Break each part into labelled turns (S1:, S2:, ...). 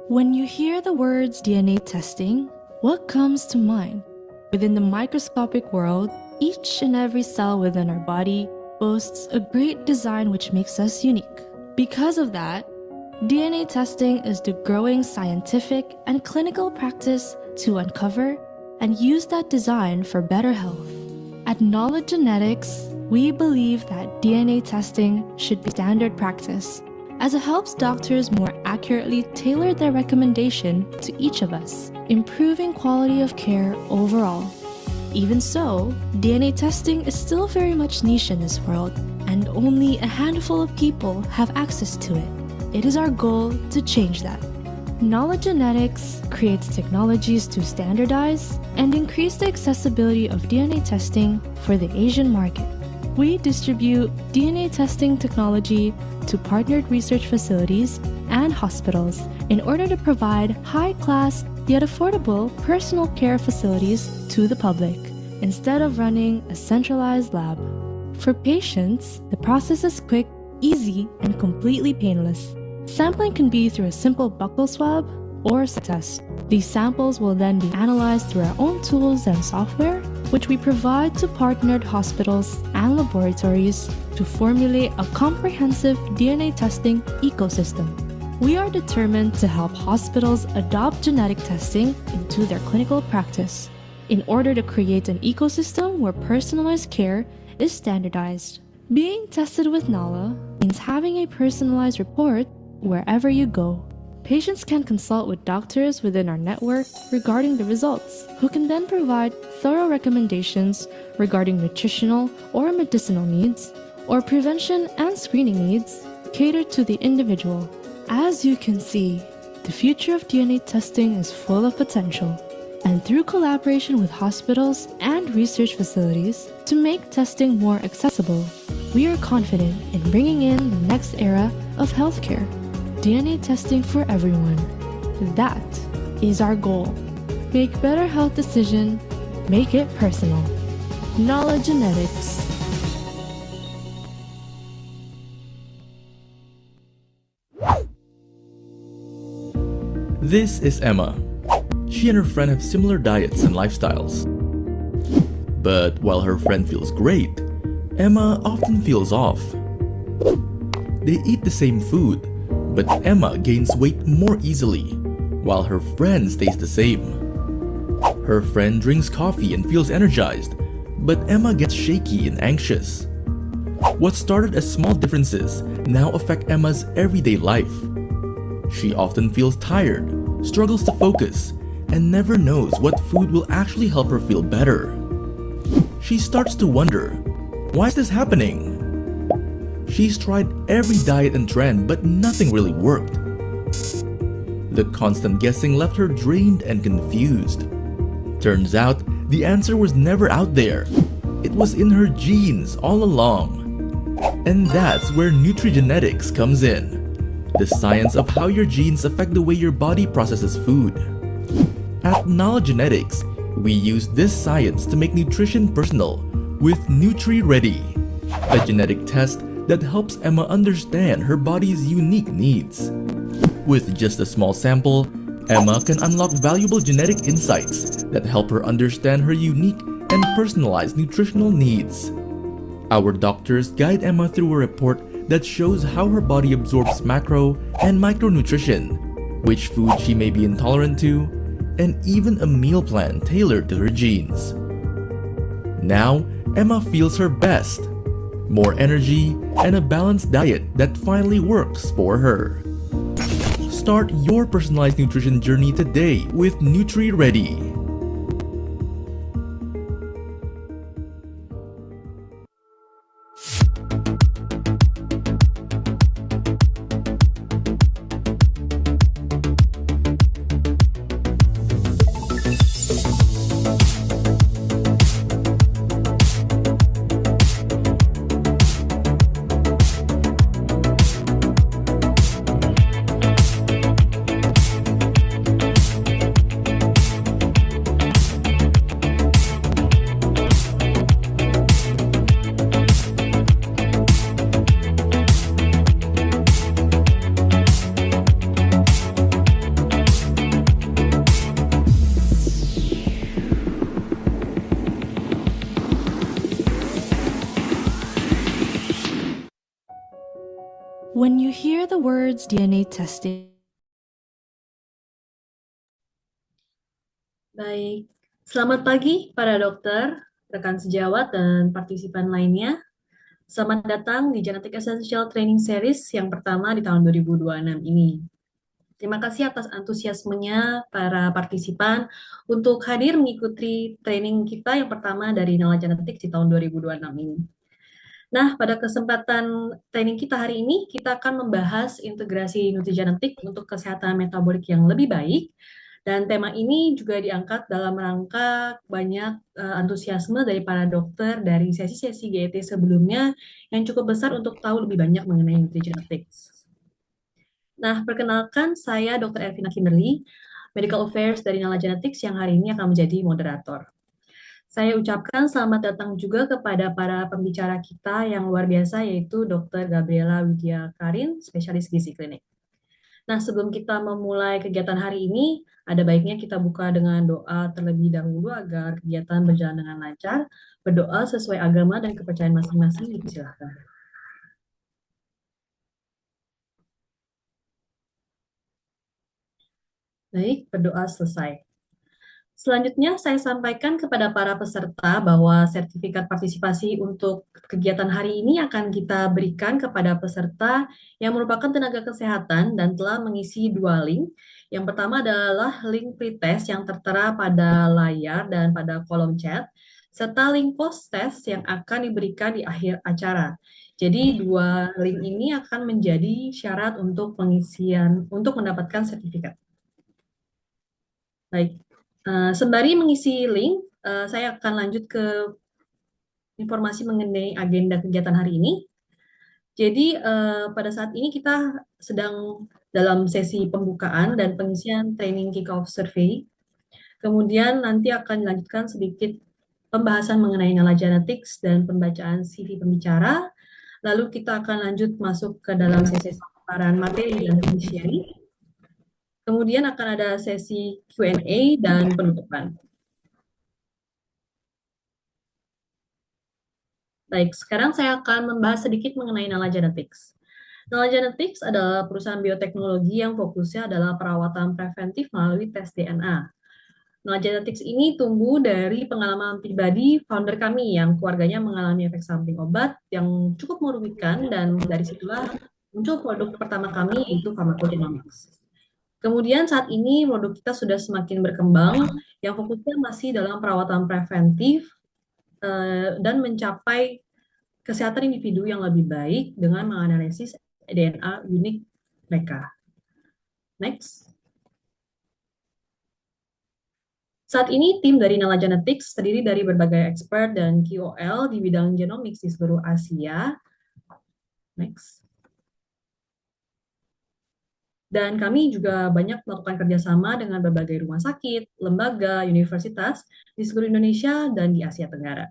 S1: When you hear the words DNA testing, what comes to mind? Within the microscopic world, each and every cell within our body boasts a great design which makes us unique. Because of that, DNA testing is the growing scientific and clinical practice to uncover and use that design for better health. At Knowledge Genetics, we believe that DNA testing should be standard practice, as it helps doctors more accurately tailor their recommendation to each of us, improving quality of care overall. Even so, DNA testing is still very much niche in this world, and only a handful of people have access to it. It is our goal to change that. Knowledge Genetics creates technologies to standardize and increase the accessibility of DNA testing for the Asian market. We distribute DNA testing technology to partnered research facilities and hospitals in order to provide high-class yet affordable personal care facilities to the public, instead of running a centralized lab. For patients, the process is quick, easy, and completely painless. Sampling can be through a simple buccal swab or a test. These samples will then be analyzed through our own tools and software, which we provide to partnered hospitals and laboratories to formulate a comprehensive DNA testing ecosystem. We are determined to help hospitals adopt genetic testing into their clinical practice in order to create an ecosystem where personalized care is standardized. Being tested with NALA means having a personalized report wherever you go. Patients can consult with doctors within our network regarding the results, who can then provide thorough recommendations regarding nutritional or medicinal needs, or prevention and screening needs catered to the individual. As you can see, the future of DNA testing is full of potential, and through collaboration with hospitals and research facilities to make testing more accessible, we are confident in bringing in the next era of healthcare. DNA testing for everyone. That is our goal. Make better health decision, make it personal. Knowledge Genetics.
S2: This is Emma. She and her friend have similar diets and lifestyles. But while her friend feels great, Emma often feels off. They eat the same food, but Emma gains weight more easily, while her friend stays the same. Her friend drinks coffee and feels energized, but Emma gets shaky and anxious. What started as small differences now affect Emma's everyday life. She often feels tired, struggles to focus, and never knows what food will actually help her feel better. She starts to wonder, why is this happening? She's tried every diet and trend, but nothing really worked. The constant guessing left her drained and confused. Turns out, the answer was never out there. It was in her genes all along. And that's where nutrigenetics comes in. The science of how your genes affect the way your body processes food. At Knowledge Genetics, we use this science to make nutrition personal with Nutri-Ready, a genetic test that helps Emma understand her body's unique needs. With just a small sample, Emma can unlock valuable genetic insights that help her understand her unique and personalized nutritional needs. Our doctors guide Emma through a report that shows how her body absorbs macro and micronutrition, which food she may be intolerant to, and even a meal plan tailored to her genes. Now, Emma feels her best. More energy, and a balanced diet that finally works for her. Start your personalized nutrition journey today with Nutri-Ready.
S1: the words DNA testing.
S3: Baik, selamat pagi para dokter, rekan sejawat, dan partisipan lainnya. Selamat datang di Genetic Essential Training Series yang pertama di tahun 2026 ini. Terima kasih atas antusiasmenya para partisipan untuk hadir mengikuti training kita yang pertama dari Nala Genetics di tahun 2026 ini. Nah, pada kesempatan training kita hari ini, kita akan membahas integrasi nutrigenetik untuk kesehatan metabolik yang lebih baik. Dan tema ini juga diangkat dalam rangka banyak antusiasme dari para dokter dari sesi-sesi GET sebelumnya yang cukup besar untuk tahu lebih banyak mengenai nutrigenetik. Nah, perkenalkan saya Dr. Ervina Kimberly, Medical Affairs dari Nala Genetics yang hari ini akan menjadi moderator. Saya ucapkan selamat datang juga kepada para pembicara kita yang luar biasa, yaitu Dr. Gabriela Widya Karin, spesialis gizi klinik. Nah, sebelum kita memulai kegiatan hari ini, ada baiknya kita buka dengan doa terlebih dahulu agar kegiatan berjalan dengan lancar. Berdoa sesuai agama dan kepercayaan masing-masing, dipersilahkan. Baik, berdoa selesai. Selanjutnya, saya sampaikan kepada para peserta bahwa sertifikat partisipasi untuk kegiatan hari ini akan kita berikan kepada peserta yang merupakan tenaga kesehatan dan telah mengisi 2 link. Yang pertama adalah link pretest yang tertera pada layar dan pada kolom chat, serta link post-test yang akan diberikan di akhir acara. Jadi 2 link ini akan menjadi syarat untuk untuk mendapatkan sertifikat. Baik. Sembari mengisi link, saya akan lanjut ke informasi mengenai agenda kegiatan hari ini. Jadi pada saat ini kita sedang dalam sesi pembukaan dan pengisian training kick-off survey. Kemudian nanti akan dilanjutkan sedikit pembahasan mengenai Nala Genetics dan pembacaan CV pembicara. Lalu kita akan lanjut masuk ke dalam sesi pemaparan materi dan fiduciary. Kemudian akan ada sesi Q&A dan penutupan. Baik, sekarang saya akan membahas sedikit mengenai Nala Genetics. Nala Genetics adalah perusahaan bioteknologi yang fokusnya adalah perawatan preventif melalui tes DNA. Nala Genetics ini tumbuh dari pengalaman pribadi founder kami yang keluarganya mengalami efek samping obat yang cukup merugikan, dan dari situlah muncul produk pertama kami, yaitu pharmacogenomics. Kemudian saat ini produk kita sudah semakin berkembang, yang fokusnya masih dalam perawatan preventif dan mencapai kesehatan individu yang lebih baik dengan menganalisis DNA unik mereka. Next. Saat ini tim dari Nala Genetics terdiri dari berbagai expert dan KOL di bidang genomics di seluruh Asia. Next. Dan kami juga banyak melakukan kerjasama dengan berbagai rumah sakit, lembaga, universitas di seluruh Indonesia dan di Asia Tenggara.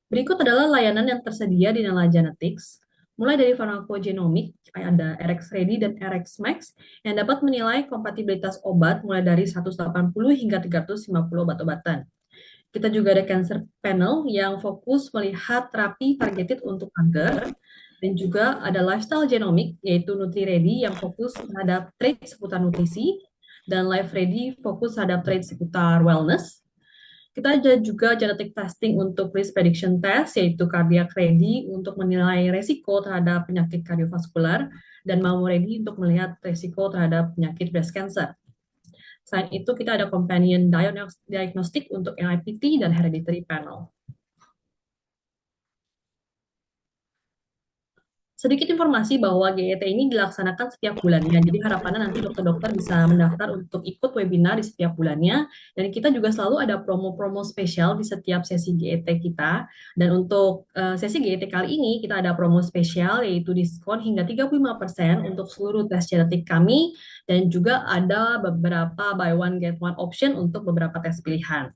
S3: Berikut adalah layanan yang tersedia di Nala Genetics, mulai dari farmakogenomik, ada RX Ready dan RX Max, yang dapat menilai kompatibilitas obat mulai dari 180 hingga 350 obat-obatan. Kita juga ada Cancer Panel yang fokus melihat terapi targeted untuk kanker, dan juga ada Lifestyle Genomic, yaitu Nutri Ready yang fokus terhadap trait seputar nutrisi, dan Life Ready fokus terhadap trait seputar wellness. Kita ada juga genetic testing untuk risk prediction test, yaitu Cardiac Ready untuk menilai resiko terhadap penyakit kardiovaskular, dan Mammo Ready untuk melihat resiko terhadap penyakit breast cancer. Selain itu, kita ada companion diagnostic untuk NIPT dan hereditary panel. Sedikit informasi bahwa GET ini dilaksanakan setiap bulannya, jadi harapannya nanti dokter-dokter bisa mendaftar untuk ikut webinar di setiap bulannya, dan kita juga selalu ada promo-promo spesial di setiap sesi GET kita. Dan untuk sesi GET kali ini kita ada promo spesial, yaitu diskon hingga 35% untuk seluruh tes genetik kami, dan juga ada beberapa buy one get one option untuk beberapa tes pilihan.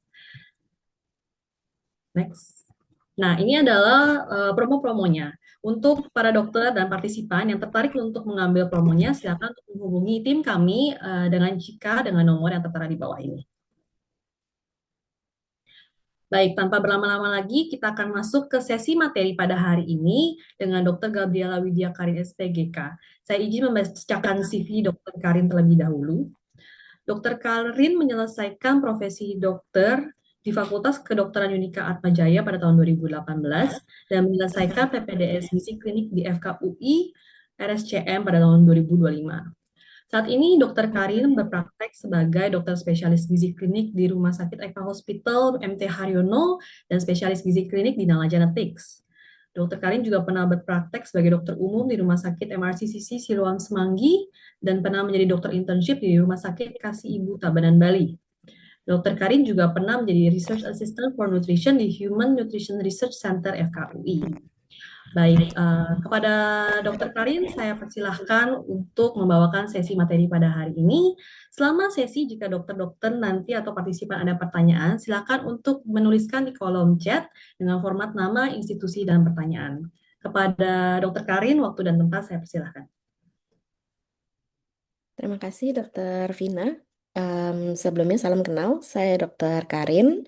S3: Next. Nah, ini adalah promo-promonya. Untuk para dokter dan partisipan yang tertarik untuk mengambil promonya, silakan untuk menghubungi tim kami dengan nomor yang tertera di bawah ini. Baik, tanpa berlama-lama lagi, kita akan masuk ke sesi materi pada hari ini dengan Dr. Gabriela Widya Karin SPGK. Saya izin membacakan CV Dr. Karin terlebih dahulu. Dr. Karin menyelesaikan profesi dokter di Fakultas Kedokteran Unika Atmajaya pada tahun 2018 dan menyelesaikan PPDS Gizi Klinik di FKUI RSCM pada tahun 2025. Saat ini Dr. Karin berpraktek sebagai dokter spesialis gizi klinik di Rumah Sakit Eka Hospital MT Haryono dan spesialis gizi klinik di Nala Genetics. Dr. Karin juga pernah berpraktek sebagai dokter umum di Rumah Sakit MRCCC Siloam Semanggi dan pernah menjadi dokter internship di Rumah Sakit Kasih Ibu Tabanan Bali. Dr. Karin juga pernah menjadi Research Assistant for Nutrition di Human Nutrition Research Center FKUI. Baik, kepada Dr. Karin, saya persilahkan untuk membawakan sesi materi pada hari ini. Selama sesi, jika dokter-dokter nanti atau partisipan ada pertanyaan, silakan untuk menuliskan di kolom chat dengan format nama, institusi, dan pertanyaan. Kepada Dr. Karin, waktu dan tempat saya persilahkan.
S4: Terima kasih, Dokter Vina. Sebelumnya salam kenal, saya Dokter Karin.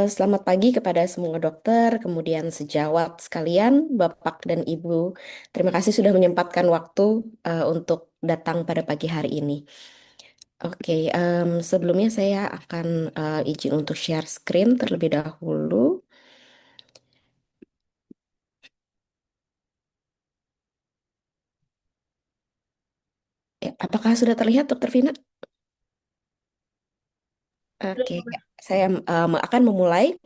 S4: Selamat pagi kepada semua dokter, kemudian sejawat sekalian, Bapak dan Ibu. Terima kasih sudah menyempatkan waktu untuk datang pada pagi hari ini. Oke, sebelumnya saya akan izin untuk share screen terlebih dahulu. Apakah sudah terlihat, Dokter Vina? Oke, saya akan memulai.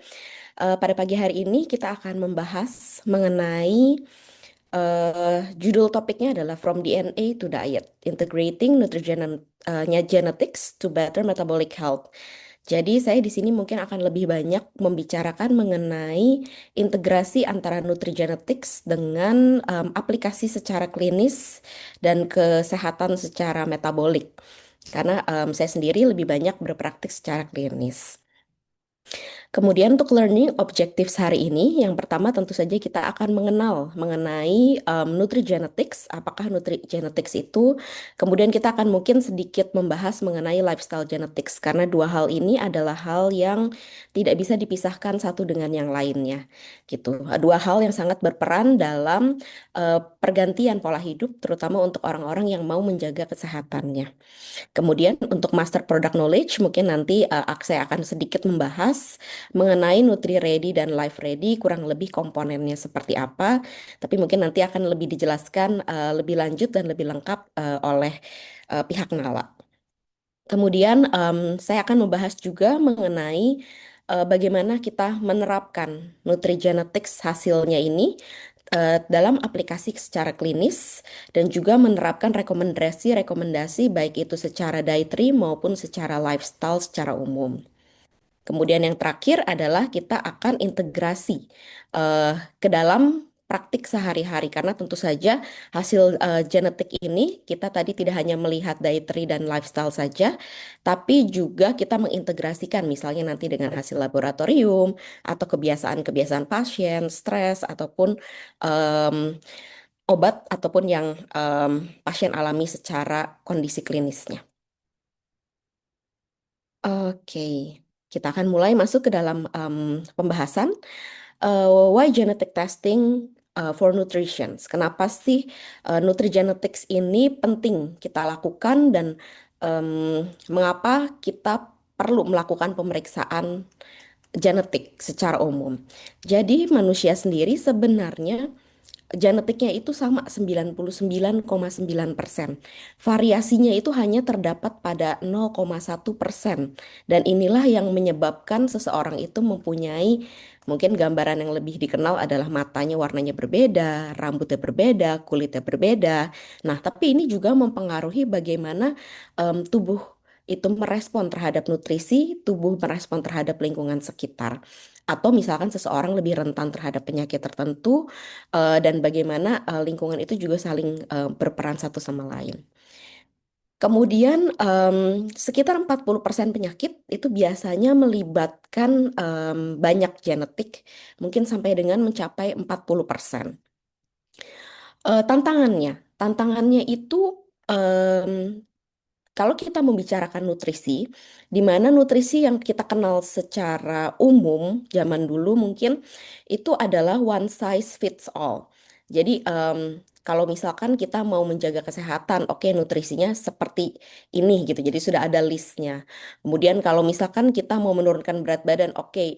S4: Pada pagi hari ini kita akan membahas mengenai judul topiknya adalah From DNA to Diet, Integrating Genetics to Better Metabolic Health. Jadi saya di sini mungkin akan lebih banyak membicarakan mengenai integrasi antara nutrigenetics dengan aplikasi secara klinis dan kesehatan secara metabolik. Karena saya sendiri lebih banyak berpraktik secara klinis. Kemudian untuk learning objectives hari ini, yang pertama tentu saja kita akan mengenal mengenai nutrigenetics, apakah nutrigenetics itu. Kemudian kita akan mungkin sedikit membahas mengenai lifestyle genetics, karena dua hal ini adalah hal yang tidak bisa dipisahkan satu dengan yang lainnya. Gitu. Dua hal yang sangat berperan dalam pergantian pola hidup, terutama untuk orang-orang yang mau menjaga kesehatannya. Kemudian untuk master product knowledge mungkin nanti saya akan sedikit membahas mengenai Nutri Ready dan Life Ready, kurang lebih komponennya seperti apa. Tapi mungkin nanti akan lebih dijelaskan lebih lanjut dan lebih lengkap oleh pihak Nala. Kemudian saya akan membahas juga mengenai bagaimana kita menerapkan nutrigenetics hasilnya ini dalam aplikasi secara klinis dan juga menerapkan rekomendasi-rekomendasi baik itu secara dietary maupun secara lifestyle secara umum. Kemudian yang terakhir adalah kita akan integrasi ke dalam praktik sehari-hari karena tentu saja hasil genetik ini kita tadi tidak hanya melihat dietary dan lifestyle saja, tapi juga kita mengintegrasikan misalnya nanti dengan hasil laboratorium atau kebiasaan-kebiasaan pasien, stres ataupun obat ataupun yang pasien alami secara kondisi klinisnya. Oke, kita akan mulai masuk ke dalam pembahasan why genetic testing for nutrition. Kenapa sih nutrigenetics ini penting kita lakukan dan mengapa kita perlu melakukan pemeriksaan genetik secara umum. Jadi manusia sendiri sebenarnya genetiknya itu sama 99,9%. Variasinya itu hanya terdapat pada 0,1%. Dan inilah yang menyebabkan seseorang itu mempunyai mungkin gambaran yang lebih dikenal adalah matanya warnanya berbeda, rambutnya berbeda, kulitnya berbeda. Nah, tapi ini juga mempengaruhi bagaimana tubuh itu merespon terhadap nutrisi, tubuh merespon terhadap lingkungan sekitar. Atau misalkan seseorang lebih rentan terhadap penyakit tertentu, dan bagaimana lingkungan itu juga saling berperan satu sama lain. Kemudian sekitar 40% penyakit itu biasanya melibatkan banyak genetik, mungkin sampai dengan mencapai 40%. Tantangannya itu kalau kita membicarakan nutrisi, di mana nutrisi yang kita kenal secara umum zaman dulu mungkin itu adalah one size fits all. Jadi kalau misalkan kita mau menjaga kesehatan, oke nutrisinya seperti ini gitu. Jadi sudah ada listnya. Kemudian kalau misalkan kita mau menurunkan berat badan, oke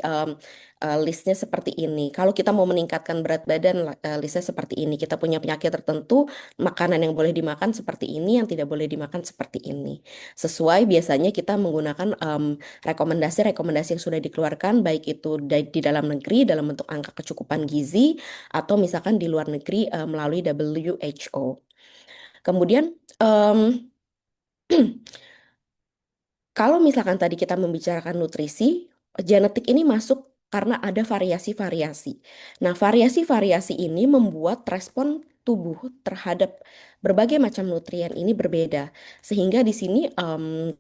S4: listnya seperti ini. Kalau kita mau meningkatkan berat badan, listnya seperti ini. Kita punya penyakit tertentu, makanan yang boleh dimakan seperti ini, yang tidak boleh dimakan seperti ini. Sesuai biasanya kita menggunakan rekomendasi-rekomendasi yang sudah dikeluarkan, baik itu di dalam negeri dalam bentuk angka kecukupan gizi, atau misalkan di luar negeri melalui WHO. Kemudian em, kalau misalkan tadi kita membicarakan nutrisi, genetik ini masuk karena ada variasi-variasi. Nah, variasi-variasi ini membuat respon tubuh terhadap berbagai macam nutrien ini berbeda. Sehingga di sini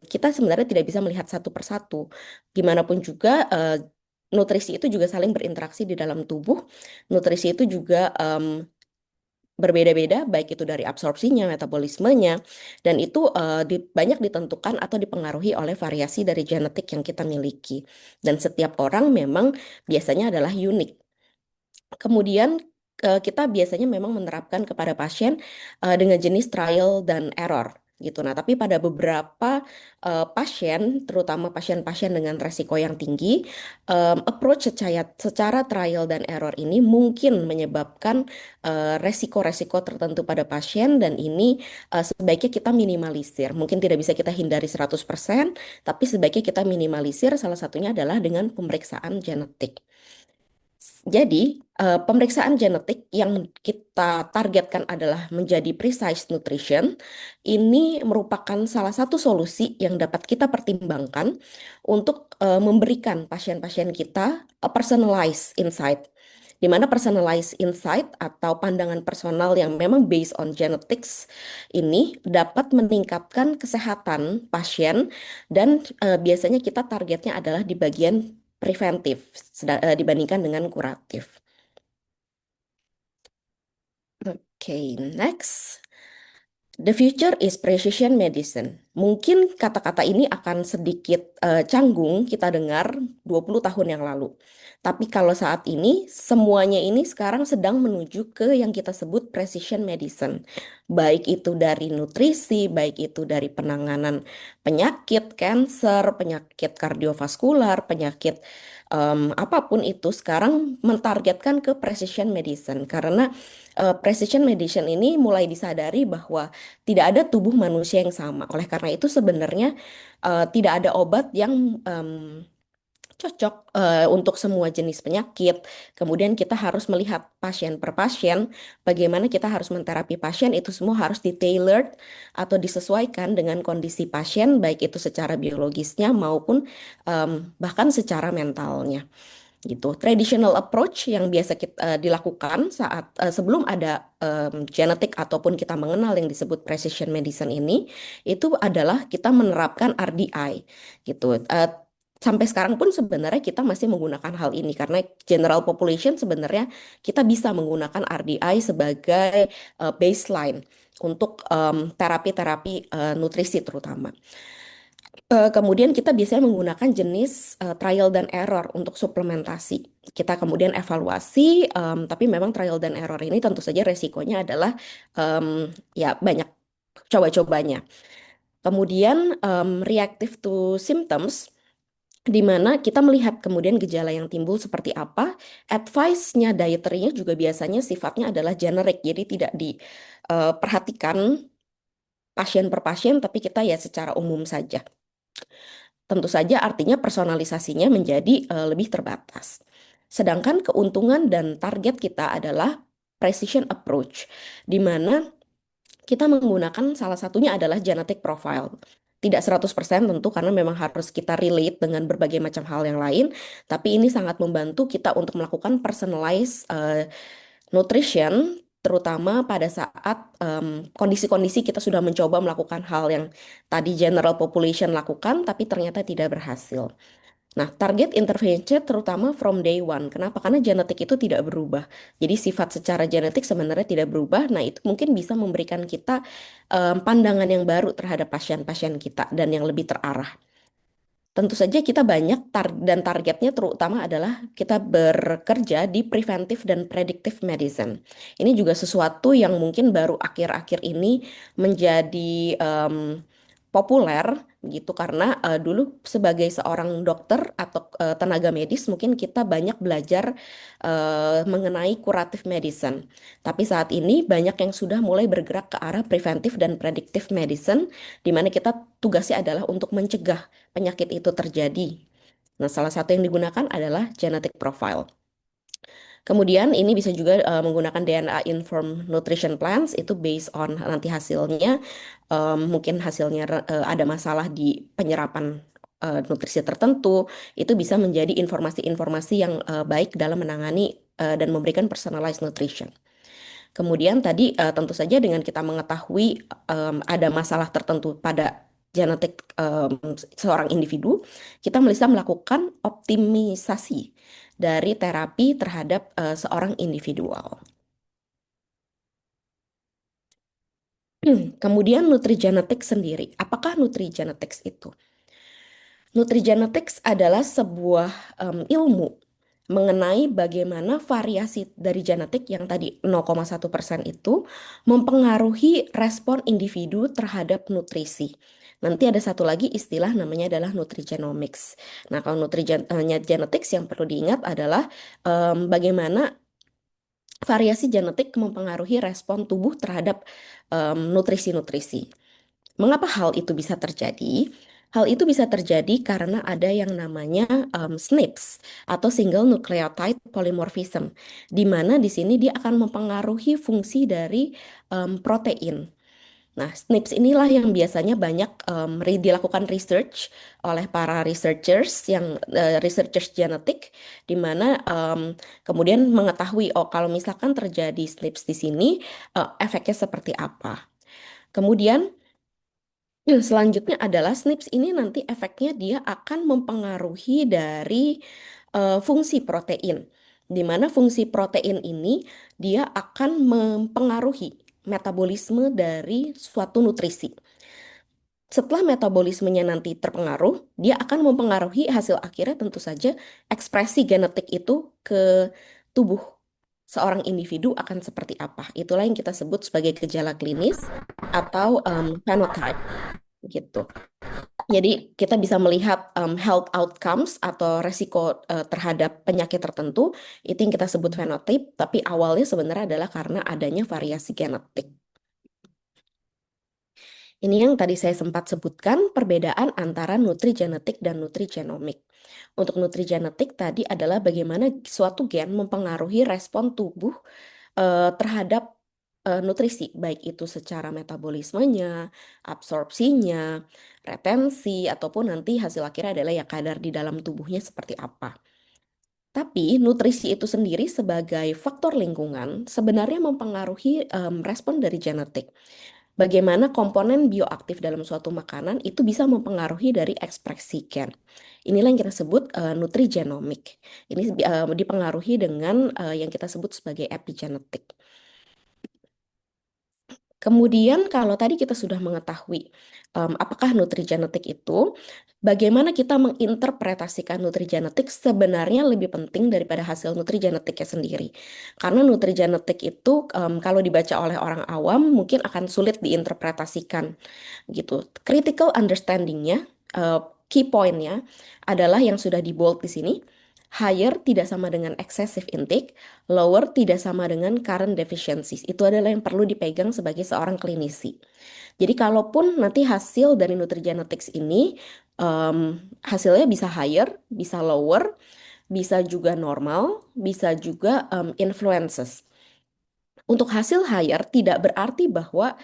S4: kita sebenarnya tidak bisa melihat satu persatu. Gimana pun juga nutrisi itu juga saling berinteraksi di dalam tubuh. Nutrisi itu juga berbeda-beda, baik itu dari absorpsinya, metabolismenya, dan itu banyak ditentukan atau dipengaruhi oleh variasi dari genetik yang kita miliki. Dan setiap orang memang biasanya adalah unik. Kemudian kita biasanya memang menerapkan kepada pasien dengan jenis trial dan error gitu. Nah, tapi pada beberapa pasien, terutama pasien-pasien dengan resiko yang tinggi, approach secara trial dan error ini mungkin menyebabkan resiko-resiko tertentu pada pasien, dan ini sebaiknya kita minimalisir. Mungkin tidak bisa kita hindari 100%, tapi sebaiknya kita minimalisir, salah satunya adalah dengan pemeriksaan genetik. Jadi, pemeriksaan genetik yang kita targetkan adalah menjadi precise nutrition. Ini merupakan salah satu solusi yang dapat kita pertimbangkan untuk memberikan pasien-pasien kita a personalized insight. Di mana personalized insight atau pandangan personal yang memang based on genetics ini dapat meningkatkan kesehatan pasien, dan biasanya kita targetnya adalah di bagian preventif dibandingkan dengan kuratif. Oke, next. The future is precision medicine. Mungkin kata-kata ini akan sedikit canggung kita dengar 20 tahun yang lalu. Tapi kalau saat ini, semuanya ini sekarang sedang menuju ke yang kita sebut precision medicine. Baik itu dari nutrisi, baik itu dari penanganan penyakit, cancer, penyakit kardiovaskular, penyakit apapun itu sekarang mentargetkan ke precision medicine. Karena precision medicine ini mulai disadari bahwa tidak ada tubuh manusia yang sama. Oleh karena itu sebenarnya tidak ada obat yang cocok untuk semua jenis penyakit. Kemudian kita harus melihat pasien per pasien, bagaimana kita harus menterapi pasien, itu semua harus di-tailored atau disesuaikan dengan kondisi pasien, baik itu secara biologisnya maupun bahkan secara mentalnya gitu. Traditional approach yang biasa kita dilakukan saat sebelum ada genetik ataupun kita mengenal yang disebut precision medicine ini, itu adalah kita menerapkan RDI gitu. Sampai sekarang pun sebenarnya kita masih menggunakan hal ini karena general population sebenarnya kita bisa menggunakan RDI sebagai baseline untuk terapi-terapi nutrisi terutama. Kemudian kita biasanya menggunakan jenis trial dan error untuk suplementasi. Kita kemudian evaluasi, tapi memang trial dan error ini tentu saja resikonya adalah ya banyak coba-cobanya. Kemudian reactive to symptoms, di mana kita melihat kemudian gejala yang timbul seperti apa. Advice-nya dietary-nya juga biasanya sifatnya adalah generik, jadi tidak diperhatikan pasien per pasien, tapi kita ya secara umum saja. Tentu saja artinya personalisasinya menjadi lebih terbatas. Sedangkan keuntungan dan target kita adalah precision approach, di mana kita menggunakan salah satunya adalah genetic profile. Tidak 100% tentu karena memang harus kita relate dengan berbagai macam hal yang lain, tapi ini sangat membantu kita untuk melakukan personalized nutrition, terutama pada saat kondisi-kondisi kita sudah mencoba melakukan hal yang tadi general population lakukan, tapi ternyata tidak berhasil. Nah, target intervention terutama from day one. Kenapa? Karena genetik itu tidak berubah. Jadi sifat secara genetik sebenarnya tidak berubah. Nah, itu mungkin bisa memberikan kita pandangan yang baru terhadap pasien-pasien kita dan yang lebih terarah. Tentu saja kita banyak dan targetnya terutama adalah kita bekerja di preventive dan predictive medicine. Ini juga sesuatu yang mungkin baru akhir-akhir ini menjadi populer gitu karena dulu sebagai seorang dokter atau tenaga medis mungkin kita banyak belajar mengenai curative medicine. Tapi saat ini banyak yang sudah mulai bergerak ke arah preventive dan predictive medicine di mana kita tugasnya adalah untuk mencegah penyakit itu terjadi. Nah, salah satu yang digunakan adalah genetic profile. Kemudian ini bisa juga menggunakan DNA informed nutrition plans itu based on nanti hasilnya mungkin hasilnya ada masalah di penyerapan nutrisi tertentu itu bisa menjadi informasi-informasi yang baik dalam menangani dan memberikan personalized nutrition. Kemudian tadi tentu saja dengan kita mengetahui ada masalah tertentu pada genetik seorang individu, kita bisa melakukan optimisasi dari terapi terhadap seorang individual. Kemudian nutrigenetik sendiri. Apakah nutrigenetics itu? Nutrigenetics adalah sebuah ilmu mengenai bagaimana variasi dari genetik yang tadi 0,1% itu mempengaruhi respon individu terhadap nutrisi. Nanti ada satu lagi istilah namanya adalah nutrigenomics. Nah, kalau nutrigenetics yang perlu diingat adalah bagaimana variasi genetik mempengaruhi respon tubuh terhadap nutrisi-nutrisi. Mengapa hal itu bisa terjadi? Hal itu bisa terjadi karena ada yang namanya SNPs atau single nucleotide polymorphism, di mana di sini dia akan mempengaruhi fungsi dari protein. Nah, SNPs inilah yang biasanya banyak dilakukan research oleh para researchers yang researchers genetik, di mana kemudian mengetahui oh kalau misalkan terjadi SNPs di sini efeknya seperti apa. Kemudian selanjutnya adalah SNPs ini nanti efeknya dia akan mempengaruhi dari fungsi protein, di mana fungsi protein ini dia akan mempengaruhi metabolisme dari suatu nutrisi. Setelah metabolismenya nanti terpengaruh, dia akan mempengaruhi hasil akhirnya tentu saja ekspresi genetik itu ke tubuh seorang individu akan seperti apa. Itulah yang kita sebut sebagai gejala klinis atau phenotype gitu. Jadi kita bisa melihat health outcomes atau resiko terhadap penyakit tertentu itu yang kita sebut fenotip, tapi awalnya sebenarnya adalah karena adanya variasi genetik. Ini yang tadi saya sempat sebutkan perbedaan antara nutrigenetik dan nutrigenomik. Untuk nutrigenetik tadi adalah bagaimana suatu gen mempengaruhi respon tubuh terhadap nutrisi, baik itu secara metabolismenya, absorpsinya, retensi, ataupun nanti hasil akhirnya adalah ya kadar di dalam tubuhnya seperti apa. Tapi nutrisi itu sendiri sebagai faktor lingkungan sebenarnya mempengaruhi respon dari genetik. Bagaimana komponen bioaktif dalam suatu makanan itu bisa mempengaruhi dari ekspresi gen. Inilah yang kita sebut nutrigenomik. Ini dipengaruhi dengan yang kita sebut sebagai epigenetik. Kemudian kalau tadi kita sudah mengetahui apakah nutrigenetik itu, bagaimana kita menginterpretasikan nutrigenetik sebenarnya lebih penting daripada hasil nutrigenetiknya sendiri. Karena nutrigenetik itu kalau dibaca oleh orang awam mungkin akan sulit diinterpretasikan gitu. Critical understanding-nya, key point-nya adalah yang sudah di bold di sini. Higher tidak sama dengan excessive intake, lower tidak sama dengan current deficiencies. Itu adalah yang perlu dipegang sebagai seorang klinisi. Jadi kalaupun nanti hasil dari nutrigenetics ini hasilnya bisa higher, bisa lower, bisa juga normal, bisa juga influences. Untuk hasil higher tidak berarti bahwa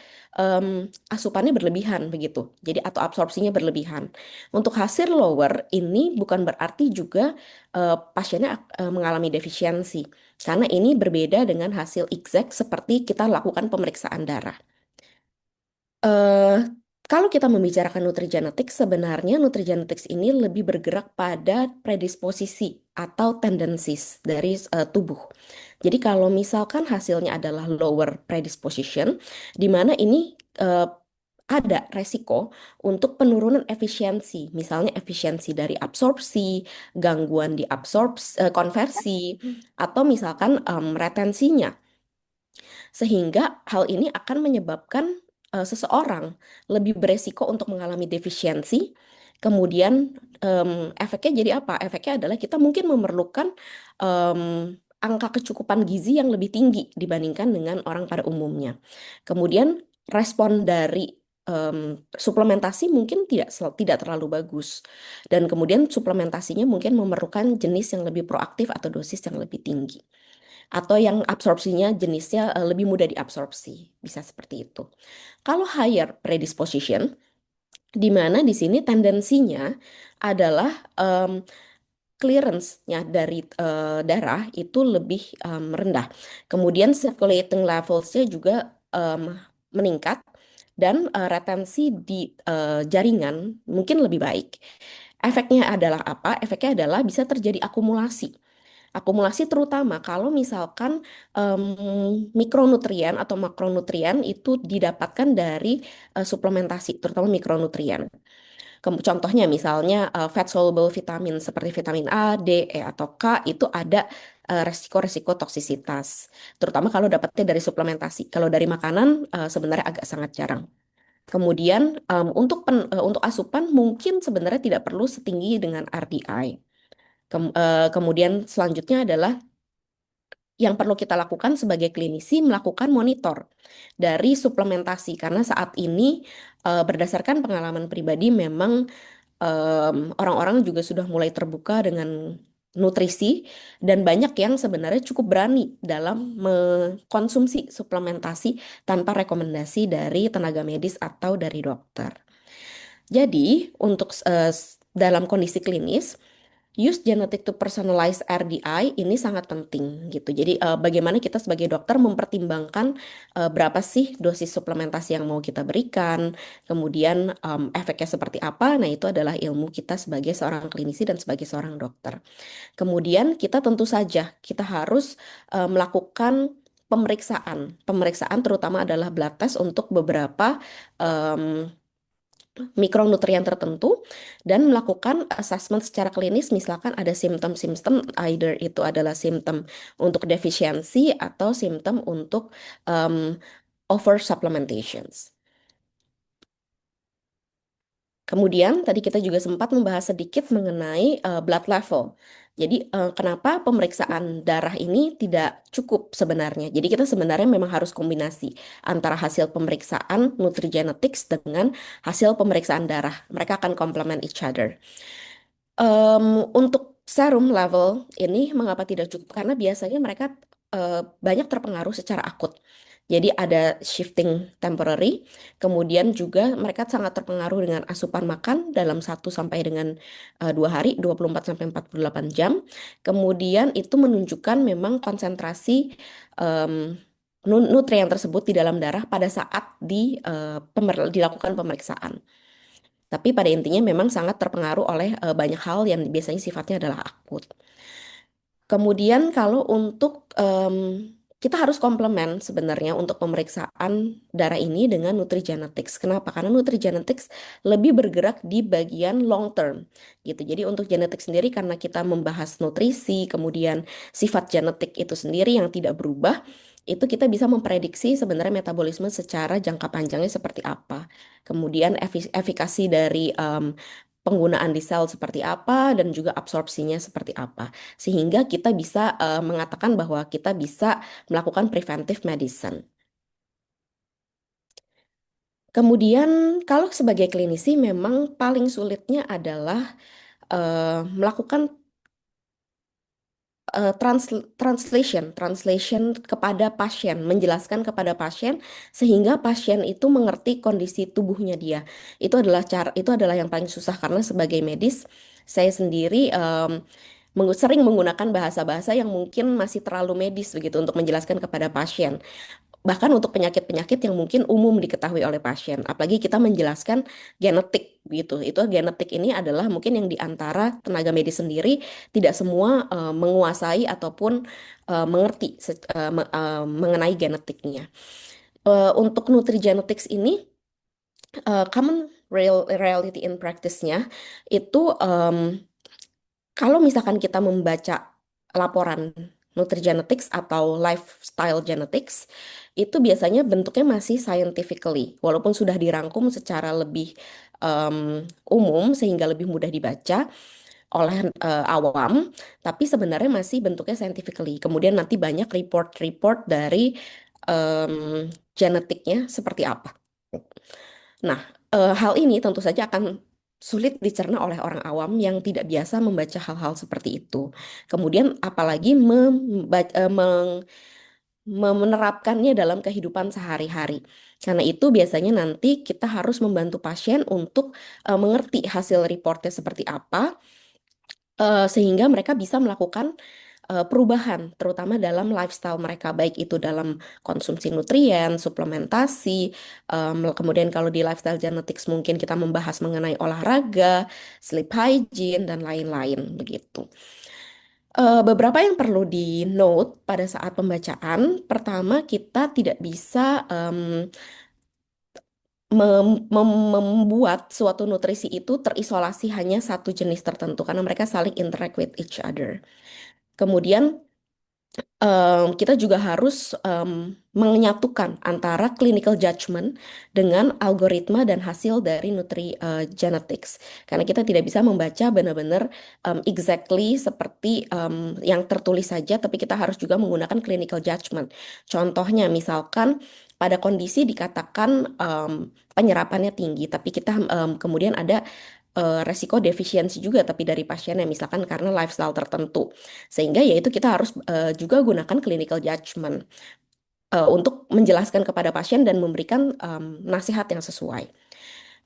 S4: asupannya berlebihan begitu. Jadi atau absorpsinya berlebihan. Untuk hasil lower ini bukan berarti juga pasiennya mengalami defisiensi. Karena ini berbeda dengan hasil exact seperti kita lakukan pemeriksaan darah. Eh, Kalau kita membicarakan nutrigenetik, sebenarnya nutrigenetics ini lebih bergerak pada predisposisi atau tendencies dari tubuh. Jadi kalau misalkan hasilnya adalah lower predisposition, di mana ini ada resiko untuk penurunan efisiensi, misalnya efisiensi dari absorpsi, gangguan di konversi, atau misalkan retensinya. Sehingga hal ini akan menyebabkan seseorang lebih beresiko untuk mengalami defisiensi. Kemudian efeknya jadi apa? Efeknya adalah kita mungkin memerlukan angka kecukupan gizi yang lebih tinggi dibandingkan dengan orang pada umumnya. Kemudian respon dari suplementasi mungkin tidak terlalu bagus. Dan kemudian suplementasinya mungkin memerlukan jenis yang lebih proaktif atau dosis yang lebih tinggi atau yang absorpsinya jenisnya lebih mudah diabsorpsi, bisa seperti itu. Kalau higher predisposition, di mana di sini tendensinya adalah clearance-nya dari darah itu lebih rendah. Kemudian circulating levels-nya juga meningkat dan retensi di jaringan mungkin lebih baik. Efeknya adalah apa? Efeknya adalah bisa terjadi akumulasi. Akumulasi terutama kalau misalkan mikronutrien atau makronutrien itu didapatkan dari suplementasi, terutama mikronutrien. Contohnya misalnya fat soluble vitamin seperti vitamin A, D, E atau K itu ada resiko-resiko toksisitas, terutama kalau dapatnya dari suplementasi. Kalau dari makanan sebenarnya agak sangat jarang. Kemudian untuk asupan mungkin sebenarnya tidak perlu setinggi dengan RDI. Kemudian selanjutnya adalah yang perlu kita lakukan sebagai klinisi melakukan monitor dari suplementasi karena saat ini berdasarkan pengalaman pribadi memang orang-orang juga sudah mulai terbuka dengan nutrisi dan banyak yang sebenarnya cukup berani dalam mengkonsumsi suplementasi tanpa rekomendasi dari tenaga medis atau dari dokter. Jadi untuk dalam kondisi klinis use genetic to personalize RDI ini sangat penting gitu. Jadi bagaimana kita sebagai dokter mempertimbangkan berapa sih dosis suplementasi yang mau kita berikan, kemudian efeknya seperti apa. Nah, itu adalah ilmu kita sebagai seorang klinisi dan sebagai seorang dokter. Kemudian kita tentu saja kita harus melakukan pemeriksaan. Pemeriksaan terutama adalah blood test untuk beberapa mikronutrien tertentu dan melakukan assessment secara klinis misalkan ada simptom-simptom either itu adalah simptom untuk defisiensi atau simptom untuk over supplementations. Kemudian tadi kita juga sempat membahas sedikit mengenai blood level. Jadi kenapa pemeriksaan darah ini tidak cukup sebenarnya? Jadi kita sebenarnya memang harus kombinasi antara hasil pemeriksaan nutrigenetics dengan hasil pemeriksaan darah. Mereka akan complement each other. Untuk serum level ini mengapa tidak cukup? Karena biasanya mereka banyak terpengaruh secara akut. Jadi ada shifting temporary, kemudian juga mereka sangat terpengaruh dengan asupan makan dalam 1 sampai dengan 2 hari, 24 sampai 48 jam. Kemudian itu menunjukkan memang konsentrasi nutrien tersebut di dalam darah pada saat dilakukan pemeriksaan. Tapi pada intinya memang sangat terpengaruh oleh banyak hal yang biasanya sifatnya adalah akut. Kemudian kalau untuk kita harus komplement sebenarnya untuk pemeriksaan darah ini dengan nutrigenetics. Kenapa? Karena nutrigenetics lebih bergerak di bagian long term gitu. Jadi untuk genetik sendiri karena kita membahas nutrisi, kemudian sifat genetik itu sendiri yang tidak berubah, itu kita bisa memprediksi sebenarnya metabolisme secara jangka panjangnya seperti apa. Kemudian efikasi dari penggunaan di sel seperti apa dan juga absorpsinya seperti apa. Sehingga kita bisa mengatakan bahwa kita bisa melakukan preventive medicine. Kemudian kalau sebagai klinisi memang paling sulitnya adalah melakukan translation kepada pasien, menjelaskan kepada pasien sehingga pasien itu mengerti kondisi tubuhnya dia. Itu adalah yang paling susah karena sebagai medis saya sendiri sering menggunakan bahasa-bahasa yang mungkin masih terlalu medis begitu untuk menjelaskan kepada pasien. bahkan untuk penyakit-penyakit yang mungkin umum diketahui oleh pasien. Apalagi kita menjelaskan genetik gitu. Itu genetik ini adalah mungkin yang diantara tenaga medis sendiri tidak semua menguasai ataupun mengerti mengenai genetiknya. Untuk nutrigenetics ini common reality in practice-nya itu kalau misalkan kita membaca laporan nutrigenetics atau lifestyle genetics, itu biasanya bentuknya masih scientifically, walaupun sudah dirangkum secara lebih umum sehingga lebih mudah dibaca oleh awam, tapi sebenarnya masih bentuknya scientifically. Kemudian nanti banyak report-report dari genetiknya seperti apa. Nah, hal ini tentu saja akan sulit dicerna oleh orang awam yang tidak biasa membaca hal-hal seperti itu. Kemudian apalagi menerapkannya dalam kehidupan sehari-hari. Karena itu biasanya nanti kita harus membantu pasien untuk mengerti hasil reportnya seperti apa, sehingga mereka bisa melakukan perubahan, terutama dalam lifestyle mereka, baik itu dalam konsumsi nutrien, suplementasi, kemudian kalau di lifestyle genetics mungkin kita membahas mengenai olahraga, sleep hygiene, dan lain-lain begitu. Beberapa yang perlu di note pada saat pembacaan, pertama kita tidak bisa membuat suatu nutrisi itu terisolasi hanya satu jenis tertentu karena mereka saling interact with each other. Kemudian kita juga harus menyatukan antara clinical judgment dengan algoritma dan hasil dari genetics. Karena kita tidak bisa membaca benar-benar exactly seperti yang tertulis saja, tapi kita harus juga menggunakan clinical judgment. Contohnya misalkan pada kondisi dikatakan penyerapannya tinggi, tapi kita kemudian ada resiko defisiensi juga tapi dari pasiennya misalkan karena lifestyle tertentu. Sehingga yaitu kita harus juga gunakan clinical judgment untuk menjelaskan kepada pasien dan memberikan nasihat yang sesuai.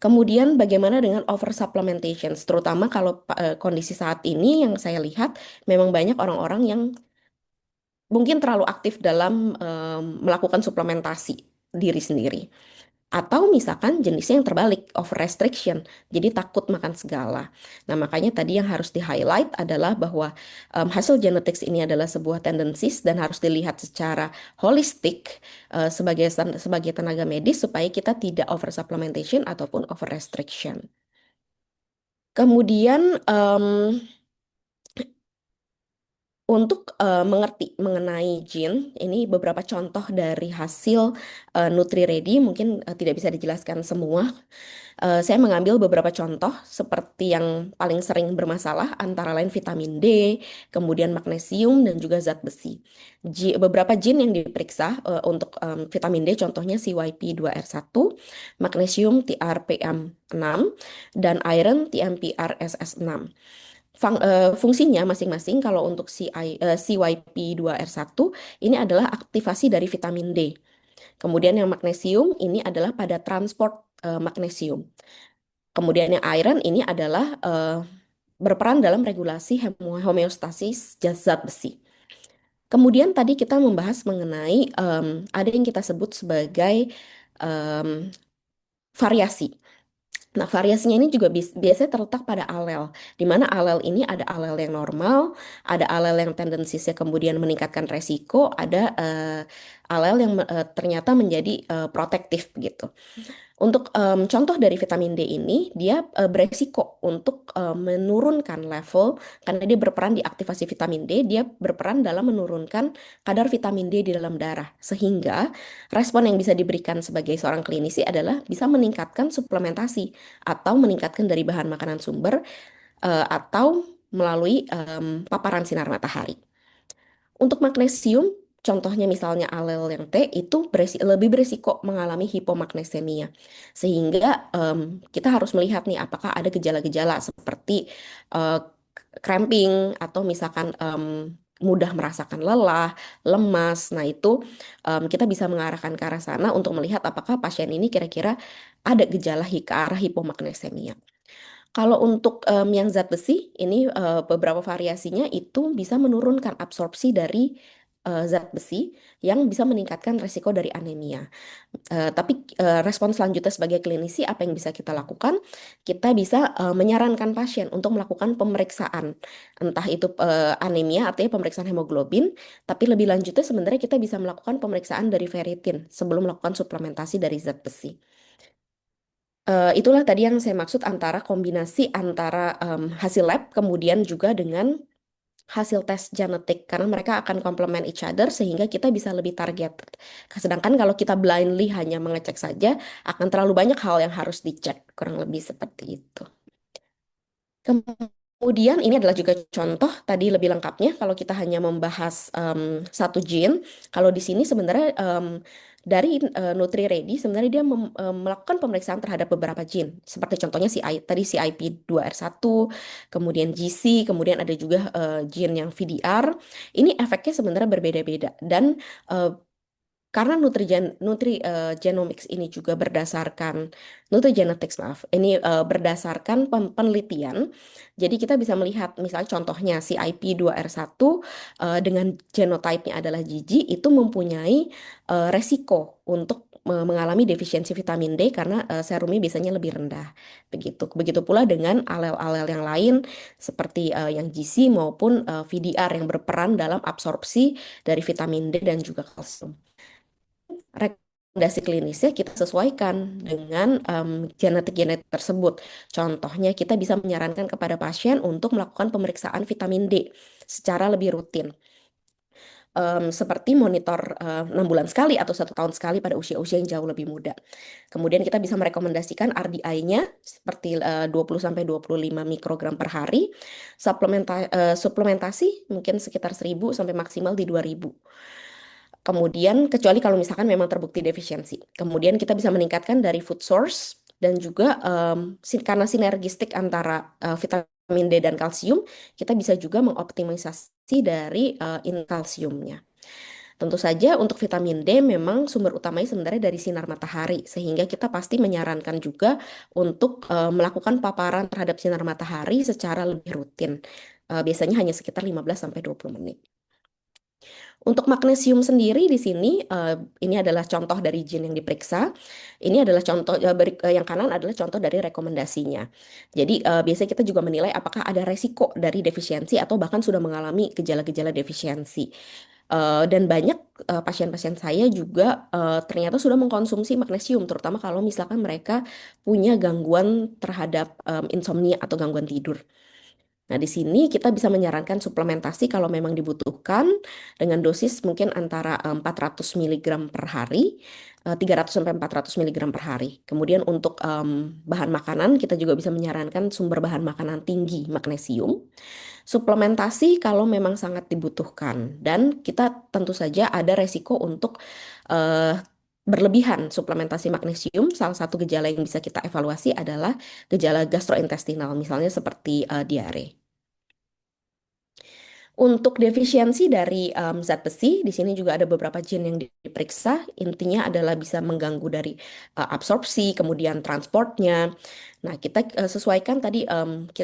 S4: Kemudian bagaimana dengan over supplementation, terutama kalau kondisi saat ini yang saya lihat memang banyak orang-orang yang mungkin terlalu aktif dalam melakukan suplementasi diri sendiri. Atau misalkan jenisnya yang terbalik, over restriction, jadi takut makan segala. Nah, makanya tadi yang harus di-highlight adalah bahwa hasil genetics ini adalah sebuah tendencies dan harus dilihat secara holistik sebagai tenaga medis supaya kita tidak over supplementation ataupun over restriction. Kemudian untuk mengerti mengenai gene, ini beberapa contoh dari hasil NutriReady, mungkin tidak bisa dijelaskan semua. Saya mengambil beberapa contoh seperti yang paling sering bermasalah, antara lain vitamin D, kemudian magnesium, dan juga zat besi. Beberapa gene yang diperiksa untuk vitamin D, contohnya CYP2R1, magnesium TRPM6, dan iron TMPRSS6. Fungsinya masing-masing kalau untuk CYP2R1 ini adalah aktivasi dari vitamin D. Kemudian yang magnesium ini adalah pada transport magnesium. Kemudian yang iron ini adalah berperan dalam regulasi homeostasis zat besi. Kemudian tadi kita membahas mengenai ada yang kita sebut sebagai variasi. Nah, variasinya ini juga biasanya terletak pada alel, di mana alel ini ada alel yang normal, ada alel yang tendensisnya kemudian meningkatkan resiko, ada alel yang ternyata menjadi protektif begitu. Untuk contoh dari vitamin D ini, dia beresiko untuk menurunkan level, karena dia berperan di aktivasi vitamin D, dia berperan dalam menurunkan kadar vitamin D di dalam darah. Sehingga respon yang bisa diberikan sebagai seorang klinisi adalah bisa meningkatkan suplementasi atau meningkatkan dari bahan makanan sumber atau melalui paparan sinar matahari. Untuk magnesium, contohnya misalnya alel yang T itu lebih beresiko mengalami hipomagnesemia. Sehingga kita harus melihat nih apakah ada gejala-gejala seperti cramping atau misalkan mudah merasakan lelah, lemas. Nah, itu kita bisa mengarahkan ke arah sana untuk melihat apakah pasien ini kira-kira ada gejala ke arah hipomagnesemia. Kalau untuk yang zat besi, ini beberapa variasinya itu bisa menurunkan absorpsi dari zat besi yang bisa meningkatkan resiko dari anemia. Tapi respon selanjutnya sebagai klinisi apa yang bisa kita lakukan? Kita bisa menyarankan pasien untuk melakukan pemeriksaan, entah itu anemia artinya pemeriksaan hemoglobin, tapi lebih lanjutnya sebenarnya kita bisa melakukan pemeriksaan dari ferritin sebelum melakukan suplementasi dari zat besi. Itulah tadi yang saya maksud antara kombinasi antara hasil lab kemudian juga dengan hasil tes genetik karena mereka akan complement each other sehingga kita bisa lebih target. Sedangkan kalau kita blindly hanya mengecek saja akan terlalu banyak hal yang harus dicek, kurang lebih seperti itu. Kemudian ini adalah juga contoh tadi lebih lengkapnya kalau kita hanya membahas satu gene. Kalau di sini sebenarnya dari NutriReady sebenarnya dia melakukan pemeriksaan terhadap beberapa gene. Seperti contohnya tadi CIP2R1, kemudian GC, kemudian ada juga gene yang VDR. Ini efeknya sebenarnya berbeda-beda dan karena nutrigenomics ini juga berdasarkan nutrigenetics maaf, ini berdasarkan penelitian. Jadi kita bisa melihat misalnya contohnya si IP2R1 dengan genotype-nya adalah GG itu mempunyai resiko untuk mengalami defisiensi vitamin D karena serumnya biasanya lebih rendah. Begitu. Begitu pula dengan alel-alel yang lain seperti yang GC maupun VDR yang berperan dalam absorpsi dari vitamin D dan juga kalsium. Rekomendasi klinisnya kita sesuaikan dengan genetik-genetik tersebut. Contohnya kita bisa menyarankan kepada pasien untuk melakukan pemeriksaan vitamin D secara lebih rutin. Seperti monitor 6 bulan sekali atau 1 tahun sekali pada usia-usia yang jauh lebih muda. Kemudian kita bisa merekomendasikan RDI-nya seperti 20-25 mikrogram per hari. Suplementasi mungkin sekitar 1.000 sampai maksimal di 2.000. Kemudian, kecuali kalau misalkan memang terbukti defisiensi. Kemudian kita bisa meningkatkan dari food source dan juga karena sinergistik antara vitamin D dan kalsium, kita bisa juga mengoptimalisasi dari kalsiumnya. Tentu saja untuk vitamin D memang sumber utamanya sebenarnya dari sinar matahari, sehingga kita pasti menyarankan juga untuk melakukan paparan terhadap sinar matahari secara lebih rutin. Biasanya hanya sekitar 15-20 menit. Untuk magnesium sendiri di sini, ini adalah contoh dari gene yang diperiksa. Ini adalah contoh, yang kanan adalah contoh dari rekomendasinya. Jadi biasanya kita juga menilai apakah ada resiko dari defisiensi atau bahkan sudah mengalami gejala-gejala defisiensi. Dan banyak pasien-pasien saya juga ternyata sudah mengkonsumsi magnesium, terutama kalau misalkan mereka punya gangguan terhadap insomnia atau gangguan tidur. Nah, di sini kita bisa menyarankan suplementasi kalau memang dibutuhkan dengan dosis mungkin antara 400 mg per hari, 300 sampai 400 mg per hari. Kemudian untuk bahan makanan kita juga bisa menyarankan sumber bahan makanan tinggi magnesium. Suplementasi kalau memang sangat dibutuhkan dan kita tentu saja ada resiko untuk berlebihan suplementasi magnesium. Salah satu gejala yang bisa kita evaluasi adalah gejala gastrointestinal, misalnya seperti diare. Untuk defisiensi dari zat besi, di sini juga ada beberapa gene yang diperiksa. Intinya adalah bisa mengganggu dari absorpsi, kemudian transportnya. Nah, kita sesuaikan tadi,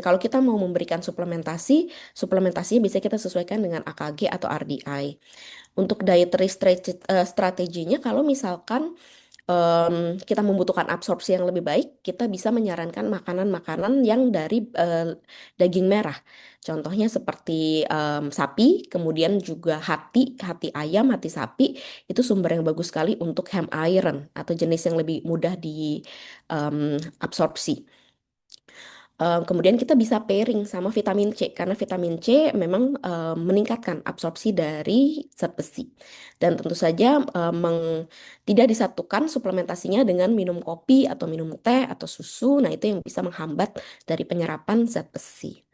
S4: kalau kita mau memberikan suplementasinya bisa kita sesuaikan dengan AKG atau RDI. Untuk dietary strateginya, kalau misalkan kita membutuhkan absorpsi yang lebih baik, kita bisa menyarankan makanan-makanan yang dari daging merah. Contohnya seperti sapi, kemudian juga hati ayam, hati sapi, itu sumber yang bagus sekali untuk heme iron atau jenis yang lebih mudah di absorpsi. Kemudian kita bisa pairing sama vitamin C karena vitamin C memang meningkatkan absorpsi dari zat besi. Dan tentu saja tidak disatukan suplementasinya dengan minum kopi atau minum teh atau susu. Nah, itu yang bisa menghambat dari penyerapan zat besi.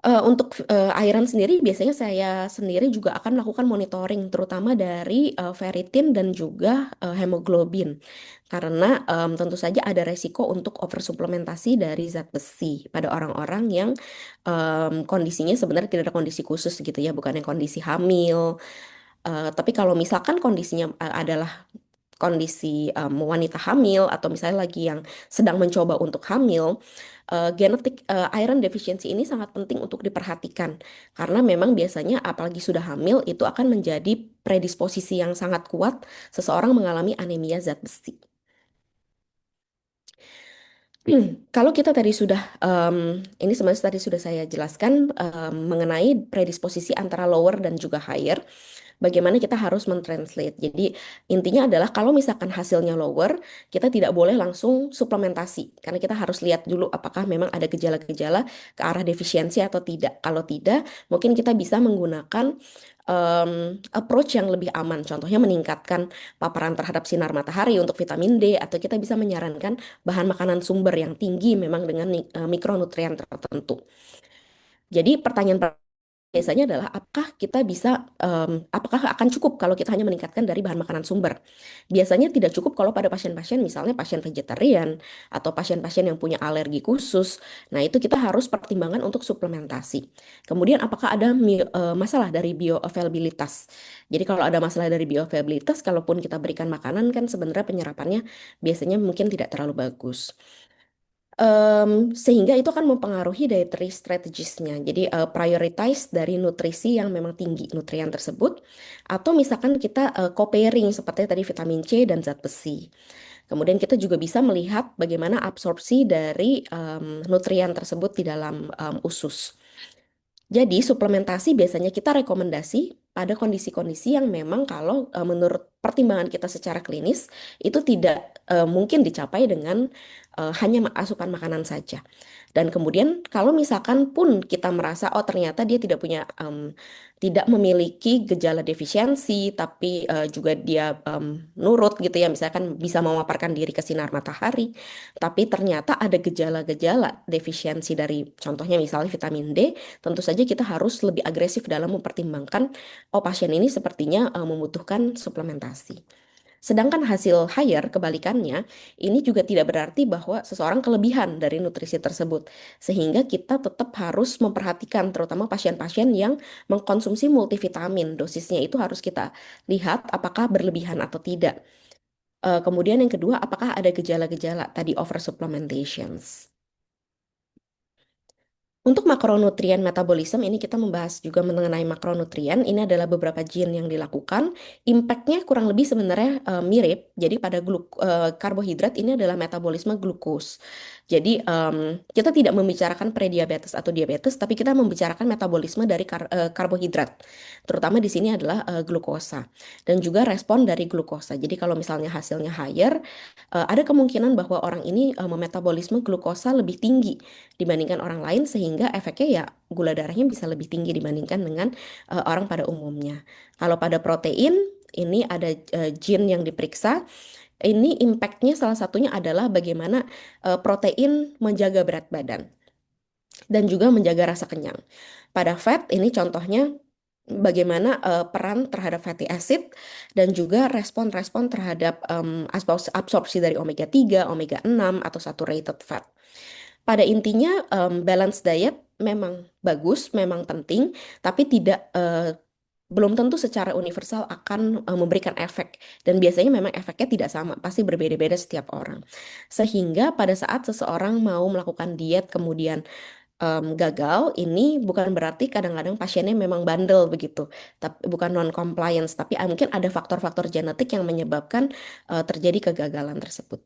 S4: Untuk iron sendiri, biasanya saya sendiri juga akan melakukan monitoring, terutama dari ferritin dan juga hemoglobin, karena tentu saja ada resiko untuk oversuplementasi dari zat besi pada orang-orang yang kondisinya sebenarnya tidak ada kondisi khusus gitu ya, bukan yang kondisi hamil. Tapi kalau misalkan kondisinya adalah kondisi wanita hamil atau misalnya lagi yang sedang mencoba untuk hamil, genetik iron deficiency ini sangat penting untuk diperhatikan karena memang biasanya apalagi sudah hamil itu akan menjadi predisposisi yang sangat kuat seseorang mengalami anemia zat besi. Kalau kita tadi sudah, ini sebenarnya tadi sudah saya jelaskan mengenai predisposisi antara lower dan juga higher. Bagaimana kita harus mentranslate. Jadi intinya adalah kalau misalkan hasilnya lower, kita tidak boleh langsung suplementasi. Karena kita harus lihat dulu apakah memang ada gejala-gejala ke arah defisiensi atau tidak. Kalau tidak, mungkin kita bisa menggunakan approach yang lebih aman. Contohnya meningkatkan paparan terhadap sinar matahari untuk vitamin D, atau kita bisa menyarankan bahan makanan sumber yang tinggi memang dengan mikronutrien tertentu. Jadi pertanyaan biasanya adalah apakah akan cukup kalau kita hanya meningkatkan dari bahan makanan sumber? Biasanya tidak cukup kalau pada pasien-pasien misalnya pasien vegetarian atau pasien-pasien yang punya alergi khusus. Nah, itu kita harus pertimbangkan untuk suplementasi. Kemudian apakah ada masalah dari bioavailabilitas? Jadi kalau ada masalah dari bioavailabilitas, kalaupun kita berikan makanan kan sebenarnya penyerapannya biasanya mungkin tidak terlalu bagus. Sehingga itu akan mempengaruhi dietary strategies-nya. Jadi prioritize dari nutrisi yang memang tinggi nutrien tersebut, atau misalkan kita co-pairing seperti tadi vitamin C dan zat besi. Kemudian kita juga bisa melihat bagaimana absorpsi dari nutrien tersebut di dalam usus. Jadi suplementasi biasanya kita rekomendasi pada kondisi-kondisi yang memang kalau menurut pertimbangan kita secara klinis itu tidak mungkin dicapai dengan hanya asupan makanan saja. Dan kemudian kalau misalkan pun kita merasa oh ternyata dia tidak memiliki gejala defisiensi tapi juga dia nurut gitu ya, misalkan bisa memaparkan diri ke sinar matahari, tapi ternyata ada gejala-gejala defisiensi dari contohnya misalnya vitamin D, tentu saja kita harus lebih agresif dalam mempertimbangkan, oh pasien ini sepertinya membutuhkan suplementasi. Sedangkan hasil higher kebalikannya, ini juga tidak berarti bahwa seseorang kelebihan dari nutrisi tersebut. Sehingga kita tetap harus memperhatikan terutama pasien-pasien yang mengkonsumsi multivitamin. Dosisnya itu harus kita lihat apakah berlebihan atau tidak. Kemudian yang kedua, apakah ada gejala-gejala tadi over supplementations. Untuk makronutrien metabolisme ini kita membahas juga mengenai makronutrien. Ini adalah beberapa gene yang dilakukan. Impact-nya kurang lebih sebenarnya mirip. Jadi pada karbohidrat ini adalah metabolisme glukos. Jadi kita tidak membicarakan prediabetes atau diabetes, tapi kita membicarakan metabolisme dari karbohidrat. Terutama di sini adalah glukosa dan juga respon dari glukosa. Jadi kalau misalnya hasilnya higher, ada kemungkinan bahwa orang ini memetabolisme glukosa lebih tinggi dibandingkan orang lain sehingga efeknya ya gula darahnya bisa lebih tinggi dibandingkan dengan orang pada umumnya. Kalau pada protein ini ada gene yang diperiksa. Ini impactnya salah satunya adalah bagaimana protein menjaga berat badan dan juga menjaga rasa kenyang. Pada fat ini contohnya bagaimana peran terhadap fatty acid dan juga respon-respon terhadap absorpsi dari omega 3, omega 6 atau saturated fat. Pada intinya balance diet memang bagus, memang penting, tapi belum tentu secara universal akan memberikan efek. Dan biasanya memang efeknya tidak sama, pasti berbeda-beda setiap orang. Sehingga pada saat seseorang mau melakukan diet kemudian gagal, ini bukan berarti kadang-kadang pasiennya memang bandel begitu, tapi bukan non-compliance, tapi mungkin ada faktor-faktor genetik yang menyebabkan terjadi kegagalan tersebut.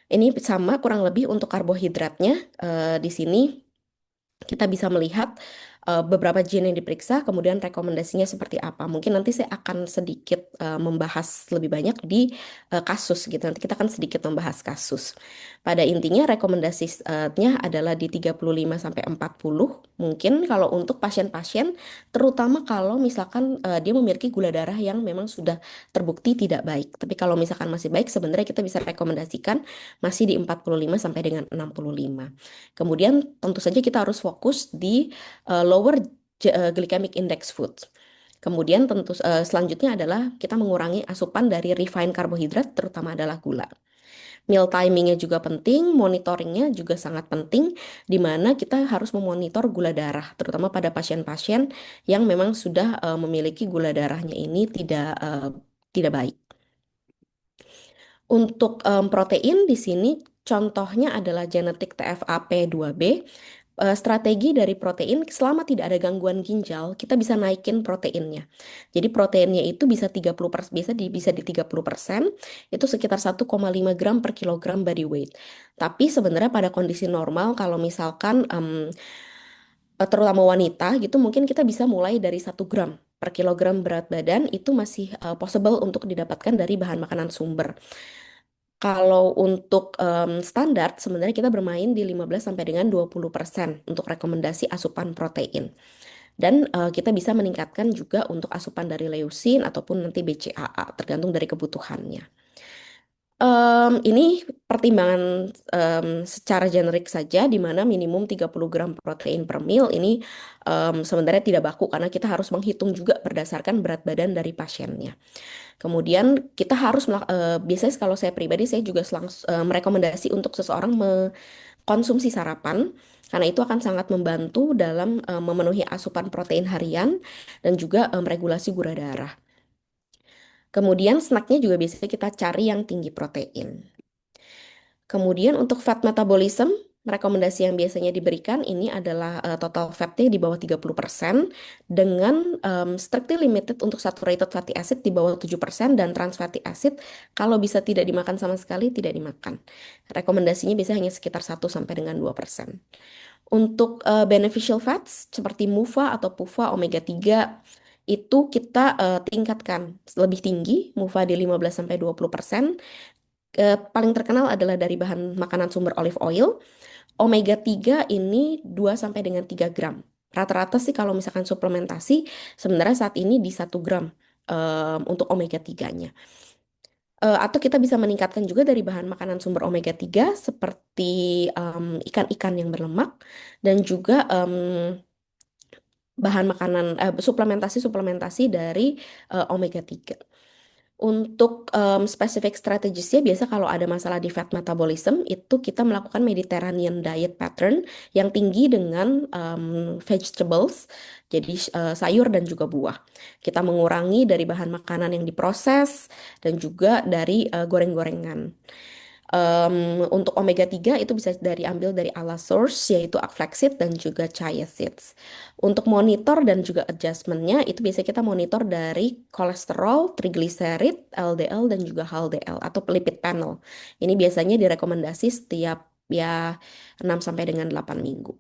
S4: Ini sama kurang lebih untuk karbohidratnya. Di sini kita bisa melihat beberapa gene yang diperiksa, kemudian rekomendasinya seperti apa. Mungkin nanti saya akan sedikit membahas lebih banyak di kasus gitu. Nanti kita akan sedikit membahas kasus. Pada intinya rekomendasinya adalah di 35 sampai 40. Mungkin kalau untuk pasien-pasien terutama kalau misalkan dia memiliki gula darah yang memang sudah terbukti tidak baik. Tapi kalau misalkan masih baik sebenarnya kita bisa rekomendasikan masih di 45 sampai dengan 65. Kemudian tentu saja kita harus fokus di lower glycemic index foods. Kemudian tentu selanjutnya adalah kita mengurangi asupan dari refined karbohidrat, terutama adalah gula. Meal timingnya juga penting, monitoringnya juga sangat penting, di mana kita harus memonitor gula darah, terutama pada pasien-pasien yang memang sudah memiliki gula darahnya ini tidak baik. Untuk protein di sini contohnya adalah genetik TFAP2B. Strategi dari protein selama tidak ada gangguan ginjal, kita bisa naikin proteinnya. Jadi proteinnya itu bisa 30%, bisa di 30%, itu sekitar 1,5 gram per kilogram body weight. Tapi sebenarnya pada kondisi normal kalau misalkan terutama wanita gitu mungkin kita bisa mulai dari 1 gram per kilogram berat badan itu masih possible untuk didapatkan dari bahan makanan sumber. Kalau untuk standar, sebenarnya kita bermain di 15 sampai dengan 20% untuk rekomendasi asupan protein. Dan kita bisa meningkatkan juga untuk asupan dari leusin ataupun nanti BCAA, tergantung dari kebutuhannya. Ini pertimbangan secara generik saja, di mana minimum 30 gram protein per meal ini sebenarnya tidak baku karena kita harus menghitung juga berdasarkan berat badan dari pasiennya. Kemudian kita harus biasanya kalau saya pribadi saya juga merekomendasi untuk seseorang mengkonsumsi sarapan karena itu akan sangat membantu dalam memenuhi asupan protein harian dan juga regulasi gula darah. Kemudian snacknya juga biasanya kita cari yang tinggi protein. Kemudian untuk fat metabolism, rekomendasi yang biasanya diberikan ini adalah total fatnya di bawah 30% dengan strictly limited untuk saturated fatty acid di bawah 7% dan trans fatty acid kalau bisa tidak dimakan sama sekali tidak dimakan. Rekomendasinya biasanya hanya sekitar 1 sampai dengan 2%. Untuk beneficial fats seperti MUFA atau PUFA omega 3 itu kita tingkatkan lebih tinggi, MUFA di 15 sampai 20%. Paling terkenal adalah dari bahan makanan sumber olive oil. Omega 3 ini 2 sampai dengan 3 gram. Rata-rata sih kalau misalkan suplementasi sebenarnya saat ini di 1 gram untuk omega 3-nya. Atau kita bisa meningkatkan juga dari bahan makanan sumber omega 3 seperti ikan-ikan yang berlemak dan juga bahan makanan suplementasi dari omega 3. Untuk spesifik strategisnya biasa kalau ada masalah di fat metabolism itu kita melakukan Mediterranean diet pattern yang tinggi dengan vegetables, jadi sayur dan juga buah. Kita mengurangi dari bahan makanan yang diproses dan juga dari goreng-gorengan. Untuk omega 3 itu bisa diambil dari ala source yaitu flaxseed dan juga chia seeds. Untuk monitor dan juga adjustmentnya itu biasanya kita monitor dari kolesterol, trigliserid, LDL dan juga HDL atau lipid panel. Ini biasanya direkomendasi setiap ya 6 sampai dengan 8 minggu.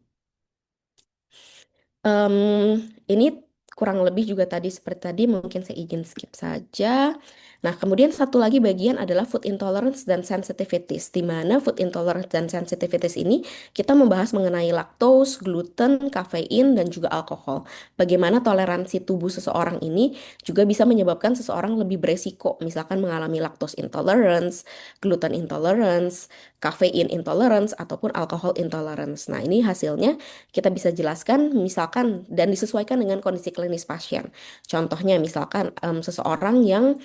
S4: Ini kurang lebih juga tadi seperti tadi, mungkin saya izin skip saja. Nah, kemudian satu lagi bagian adalah food intolerance dan sensitivities, di mana food intolerance dan sensitivities ini kita membahas mengenai laktos, gluten, kafein, dan juga alkohol. Bagaimana toleransi tubuh seseorang ini juga bisa menyebabkan seseorang lebih beresiko, misalkan mengalami lactose intolerance, gluten intolerance, kafein intolerance, ataupun alkohol intolerance. Nah, ini hasilnya kita bisa jelaskan misalkan dan disesuaikan dengan kondisi klinis pasien. Contohnya misalkan seseorang yang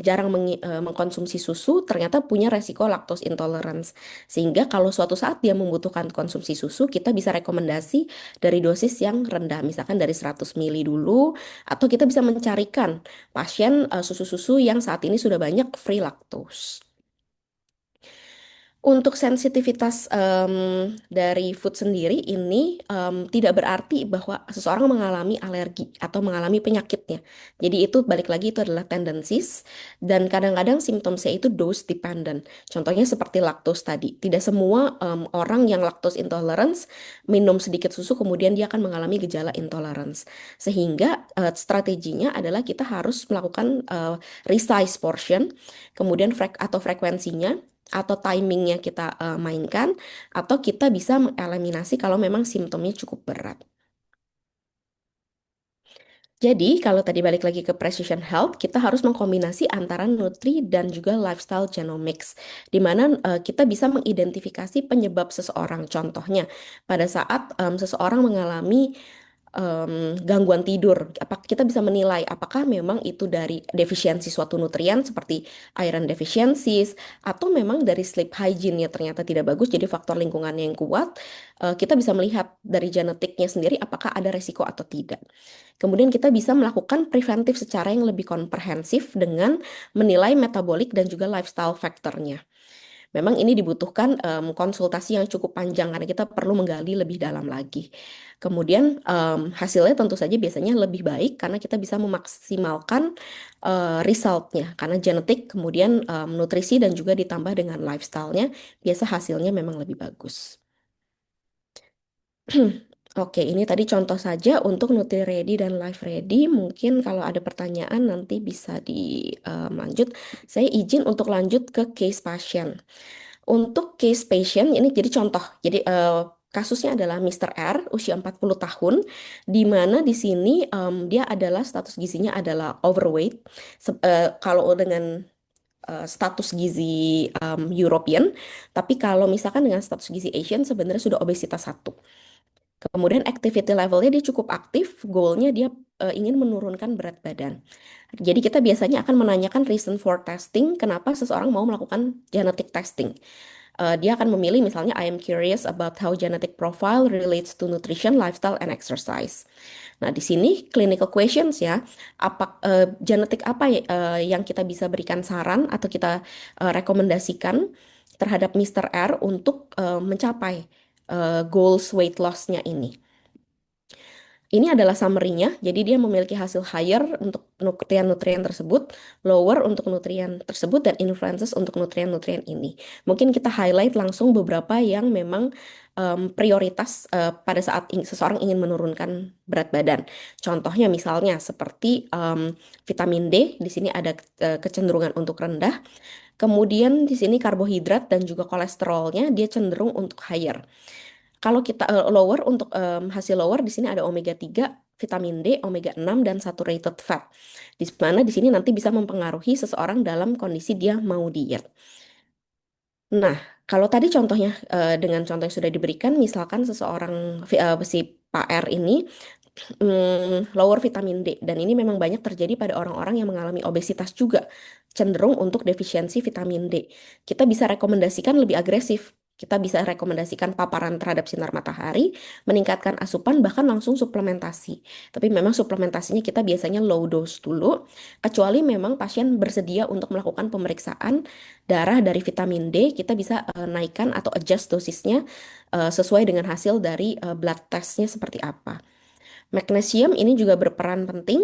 S4: jarang mengkonsumsi susu ternyata punya resiko lactose intolerance. Sehingga kalau suatu saat dia membutuhkan konsumsi susu, kita bisa rekomendasi dari dosis yang rendah, misalkan dari 100 ml dulu, atau kita bisa mencarikan pasien susu-susu yang saat ini sudah banyak free lactose. Untuk sensitivitas dari food sendiri ini tidak berarti bahwa seseorang mengalami alergi atau mengalami penyakitnya. Jadi itu balik lagi itu adalah tendencies dan kadang-kadang simptomnya itu dose dependent. Contohnya seperti laktos tadi. Tidak semua orang yang lactose intolerance minum sedikit susu kemudian dia akan mengalami gejala intolerance. Sehingga strateginya adalah kita harus melakukan resize portion, kemudian frekuensinya atau timingnya kita mainkan, atau kita bisa mengeliminasi kalau memang simptomnya cukup berat. Jadi, kalau tadi balik lagi ke precision health, kita harus mengkombinasi antara nutri dan juga lifestyle genomics, di mana kita bisa mengidentifikasi penyebab seseorang. Contohnya, pada saat seseorang mengalami gangguan tidur. Kita bisa menilai apakah memang itu dari defisiensi suatu nutrien seperti iron deficiencies atau memang dari sleep hygiene-nya ternyata tidak bagus, jadi faktor lingkungannya yang kuat. Kita bisa melihat dari genetiknya sendiri apakah ada resiko atau tidak. Kemudian kita bisa melakukan preventif secara yang lebih komprehensif dengan menilai metabolik dan juga lifestyle factor-nya. Memang ini dibutuhkan konsultasi yang cukup panjang karena kita perlu menggali lebih dalam lagi. Kemudian hasilnya tentu saja biasanya lebih baik karena kita bisa memaksimalkan resultnya. Karena genetik, kemudian nutrisi dan juga ditambah dengan lifestyle-nya, biasa hasilnya memang lebih bagus. Oke, ini tadi contoh saja untuk Nutri-Ready dan Life Ready. Mungkin kalau ada pertanyaan nanti bisa dilanjut. Saya izin untuk lanjut ke case pasien. Untuk case patient ini jadi contoh. Jadi kasusnya adalah Mr. R, usia 40 tahun, di mana di sini dia adalah status gizinya adalah overweight. Kalau dengan status gizi European, tapi kalau misalkan dengan status gizi Asian sebenarnya sudah obesitas 1. Kemudian activity levelnya dia cukup aktif, goalnya dia ingin menurunkan berat badan. Jadi kita biasanya akan menanyakan reason for testing, kenapa seseorang mau melakukan genetic testing. Dia akan memilih misalnya I am curious about how genetic profile relates to nutrition, lifestyle, and exercise. Nah di sini clinical questions ya, genetik apa yang kita bisa berikan saran atau kita rekomendasikan terhadap Mr. R untuk mencapai goals weight loss-nya ini. Ini adalah summary-nya, jadi dia memiliki hasil higher untuk nutrien-nutrien tersebut, lower untuk nutrien tersebut, dan influences untuk nutrien-nutrien ini. Mungkin kita highlight langsung beberapa yang memang prioritas pada saat seseorang ingin menurunkan berat badan. Contohnya misalnya seperti vitamin D, di sini ada kecenderungan untuk rendah. Kemudian di sini karbohidrat dan juga kolesterolnya dia cenderung untuk higher. Kalau kita lower untuk hasil lower di sini ada omega 3, vitamin D, omega 6 dan saturated fat. Di mana di sini nanti bisa mempengaruhi seseorang dalam kondisi dia mau diet. Nah, kalau tadi contohnya dengan contoh yang sudah diberikan, misalkan seseorang si Pak R ini lower vitamin D dan ini memang banyak terjadi pada orang-orang yang mengalami obesitas juga cenderung untuk defisiensi vitamin D. Kita bisa rekomendasikan lebih agresif. Kita bisa rekomendasikan paparan terhadap sinar matahari, meningkatkan asupan, bahkan langsung suplementasi. Tapi memang suplementasinya kita biasanya low dose dulu, kecuali memang pasien bersedia untuk melakukan pemeriksaan darah dari vitamin D, kita bisa naikkan atau adjust dosisnya sesuai dengan hasil dari blood testnya seperti apa. Magnesium ini juga berperan penting,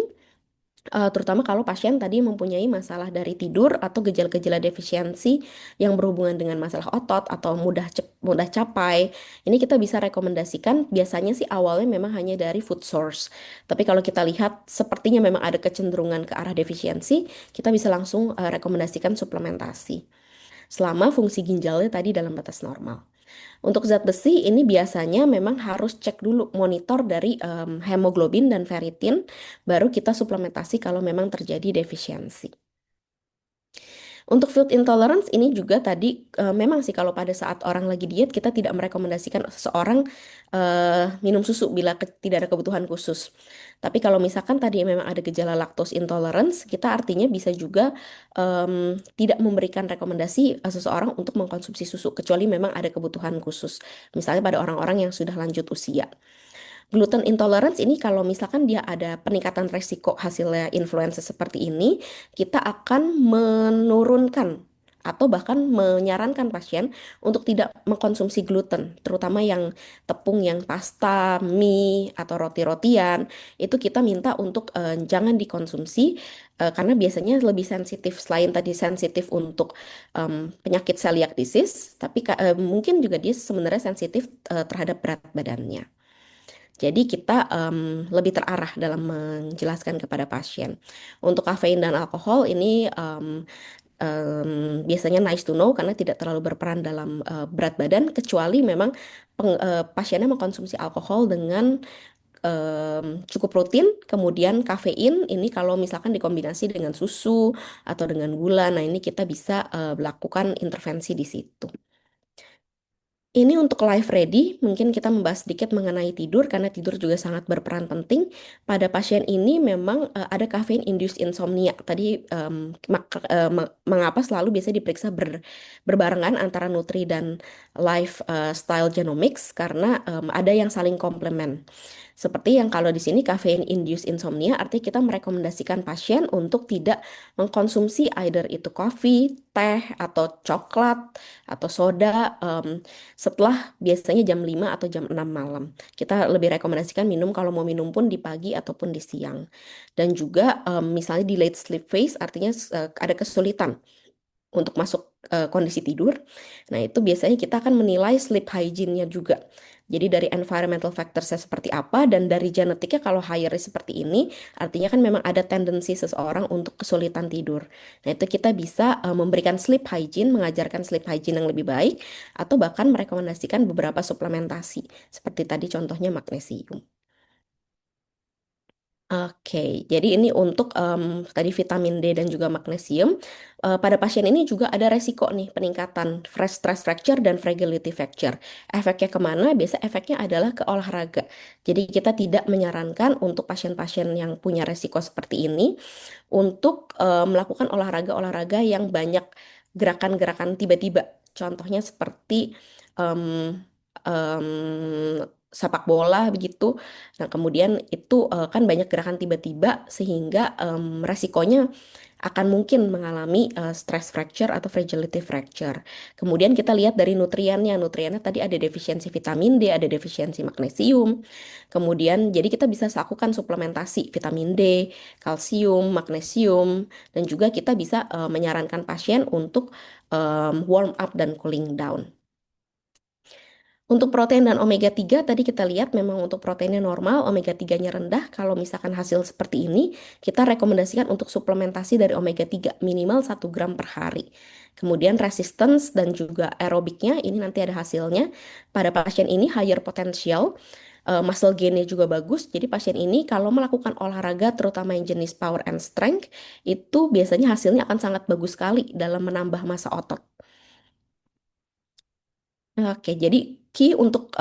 S4: terutama kalau pasien tadi mempunyai masalah dari tidur atau gejala-gejala defisiensi yang berhubungan dengan masalah otot atau mudah capai. Ini kita bisa rekomendasikan, biasanya sih awalnya memang hanya dari food source. Tapi kalau kita lihat sepertinya memang ada kecenderungan ke arah defisiensi, kita bisa langsung rekomendasikan suplementasi. Selama fungsi ginjalnya tadi dalam batas normal. Untuk zat besi ini biasanya memang harus cek dulu monitor dari hemoglobin dan ferritin, baru kita suplementasi kalau memang terjadi defisiensi. Untuk food intolerance ini juga tadi memang sih kalau pada saat orang lagi diet kita tidak merekomendasikan seseorang minum susu bila tidak ada kebutuhan khusus. Tapi kalau misalkan tadi memang ada gejala lactose intolerance, kita artinya bisa juga tidak memberikan rekomendasi seseorang untuk mengkonsumsi susu kecuali memang ada kebutuhan khusus. Misalnya pada orang-orang yang sudah lanjut usia. Gluten intolerance ini kalau misalkan dia ada peningkatan resiko hasilnya influenza seperti ini, kita akan menurunkan atau bahkan menyarankan pasien untuk tidak mengkonsumsi gluten, terutama yang tepung yang pasta, mie, atau roti-rotian, itu kita minta untuk jangan dikonsumsi karena biasanya lebih sensitif, selain tadi sensitif untuk penyakit celiac disease, tapi mungkin juga dia sebenarnya sensitif terhadap berat badannya. Jadi kita lebih terarah dalam menjelaskan kepada pasien. Untuk kafein dan alkohol ini biasanya nice to know karena tidak terlalu berperan dalam berat badan kecuali memang pasiennya mengkonsumsi alkohol dengan cukup rutin. Kemudian kafein ini kalau misalkan dikombinasi dengan susu atau dengan gula, nah ini kita bisa melakukan intervensi di situ. Ini untuk live ready, mungkin kita membahas sedikit mengenai tidur karena tidur juga sangat berperan penting. Pada pasien ini memang ada caffeine induced insomnia. Tadi mengapa selalu biasanya diperiksa berbarengan antara Nutri dan lifestyle genomics karena ada yang saling komplement. Seperti yang kalau di sini caffeine induced insomnia, artinya kita merekomendasikan pasien untuk tidak mengkonsumsi either itu kopi, teh, atau coklat, atau soda setelah biasanya jam 5 atau jam 6 malam. Kita lebih rekomendasikan minum kalau mau minum pun di pagi ataupun di siang. Dan juga misalnya di late sleep phase, artinya ada kesulitan untuk masuk kondisi tidur. Nah, itu biasanya kita akan menilai sleep hygiene-nya juga. Jadi dari environmental factors-nya seperti apa dan dari genetiknya kalau higher seperti ini, artinya kan memang ada tendensi seseorang untuk kesulitan tidur. Nah, itu kita bisa memberikan sleep hygiene, mengajarkan sleep hygiene yang lebih baik atau bahkan merekomendasikan beberapa suplementasi seperti tadi contohnya magnesium. Oke, jadi ini untuk tadi vitamin D dan juga magnesium. Pada pasien ini juga ada resiko nih peningkatan stress fracture dan fragility fracture. Efeknya kemana? Biasa efeknya adalah ke olahraga. Jadi kita tidak menyarankan untuk pasien-pasien yang punya resiko seperti ini untuk melakukan olahraga-olahraga yang banyak gerakan-gerakan tiba-tiba. Contohnya seperti em, sepak bola begitu. Nah, kemudian itu kan banyak gerakan tiba-tiba sehingga resikonya akan mungkin mengalami stress fracture atau fragility fracture. Kemudian kita lihat dari nutriennya. Nutriennya tadi ada defisiensi vitamin D, ada defisiensi magnesium. Kemudian jadi kita bisa lakukan suplementasi vitamin D, kalsium, magnesium, dan juga kita bisa menyarankan pasien untuk warm up dan cooling down. Untuk protein dan omega 3 tadi kita lihat memang untuk proteinnya normal, omega 3-nya rendah. Kalau misalkan hasil seperti ini, kita rekomendasikan untuk suplementasi dari omega 3 minimal 1 gram per hari. Kemudian resistance dan juga aerobiknya, ini nanti ada hasilnya. Pada pasien ini higher potential, muscle gain-nya juga bagus. Jadi pasien ini kalau melakukan olahraga terutama yang jenis power and strength, itu biasanya hasilnya akan sangat bagus sekali dalam menambah massa otot. Oke, jadi key untuk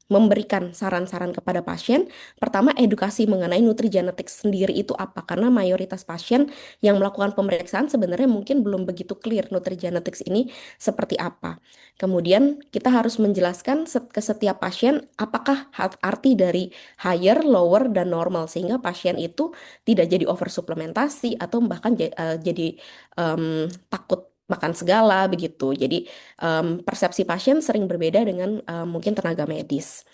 S4: memberikan saran-saran kepada pasien, pertama edukasi mengenai nutrigenetik sendiri itu apa, karena mayoritas pasien yang melakukan pemeriksaan sebenarnya mungkin belum begitu clear nutrigenetik ini seperti apa. Kemudian kita harus menjelaskan ke setiap pasien apakah arti dari higher, lower, dan normal, sehingga pasien itu tidak jadi oversuplementasi atau bahkan jadi takut makan segala begitu. Jadi persepsi pasien sering berbeda dengan mungkin tenaga medis.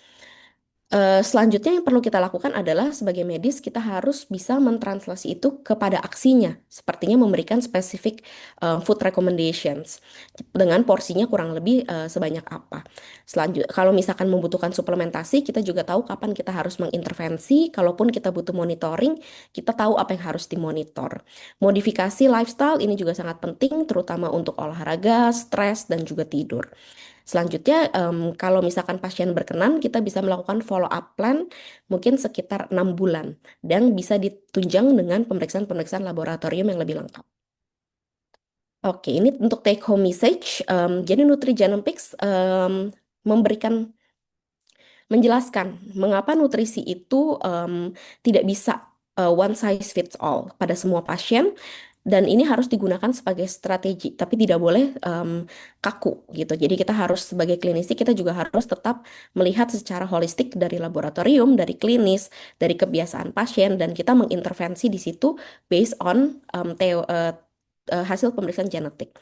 S4: Selanjutnya yang perlu kita lakukan adalah sebagai medis kita harus bisa mentranslasi itu kepada aksinya, sepertinya memberikan spesifik food recommendations dengan porsinya kurang lebih sebanyak apa. Selanjutnya, kalau misalkan membutuhkan suplementasi, kita juga tahu kapan kita harus mengintervensi. Kalaupun kita butuh monitoring, kita tahu apa yang harus dimonitor. Modifikasi lifestyle ini juga sangat penting, terutama untuk olahraga, stres, dan juga tidur. Selanjutnya, kalau misalkan pasien berkenan, kita bisa melakukan follow up plan mungkin sekitar 6 bulan dan bisa ditunjang dengan pemeriksaan-pemeriksaan laboratorium yang lebih lengkap. Oke, ini untuk take home message. Jadi Nutrigenomics memberikan menjelaskan mengapa nutrisi itu tidak bisa one size fits all pada semua pasien. Dan ini harus digunakan sebagai strategi, tapi tidak boleh kaku gitu. Jadi kita harus sebagai klinisi, kita juga harus tetap melihat secara holistik dari laboratorium, dari klinis, dari kebiasaan pasien, dan kita mengintervensi di situ based on hasil pemeriksaan genetik.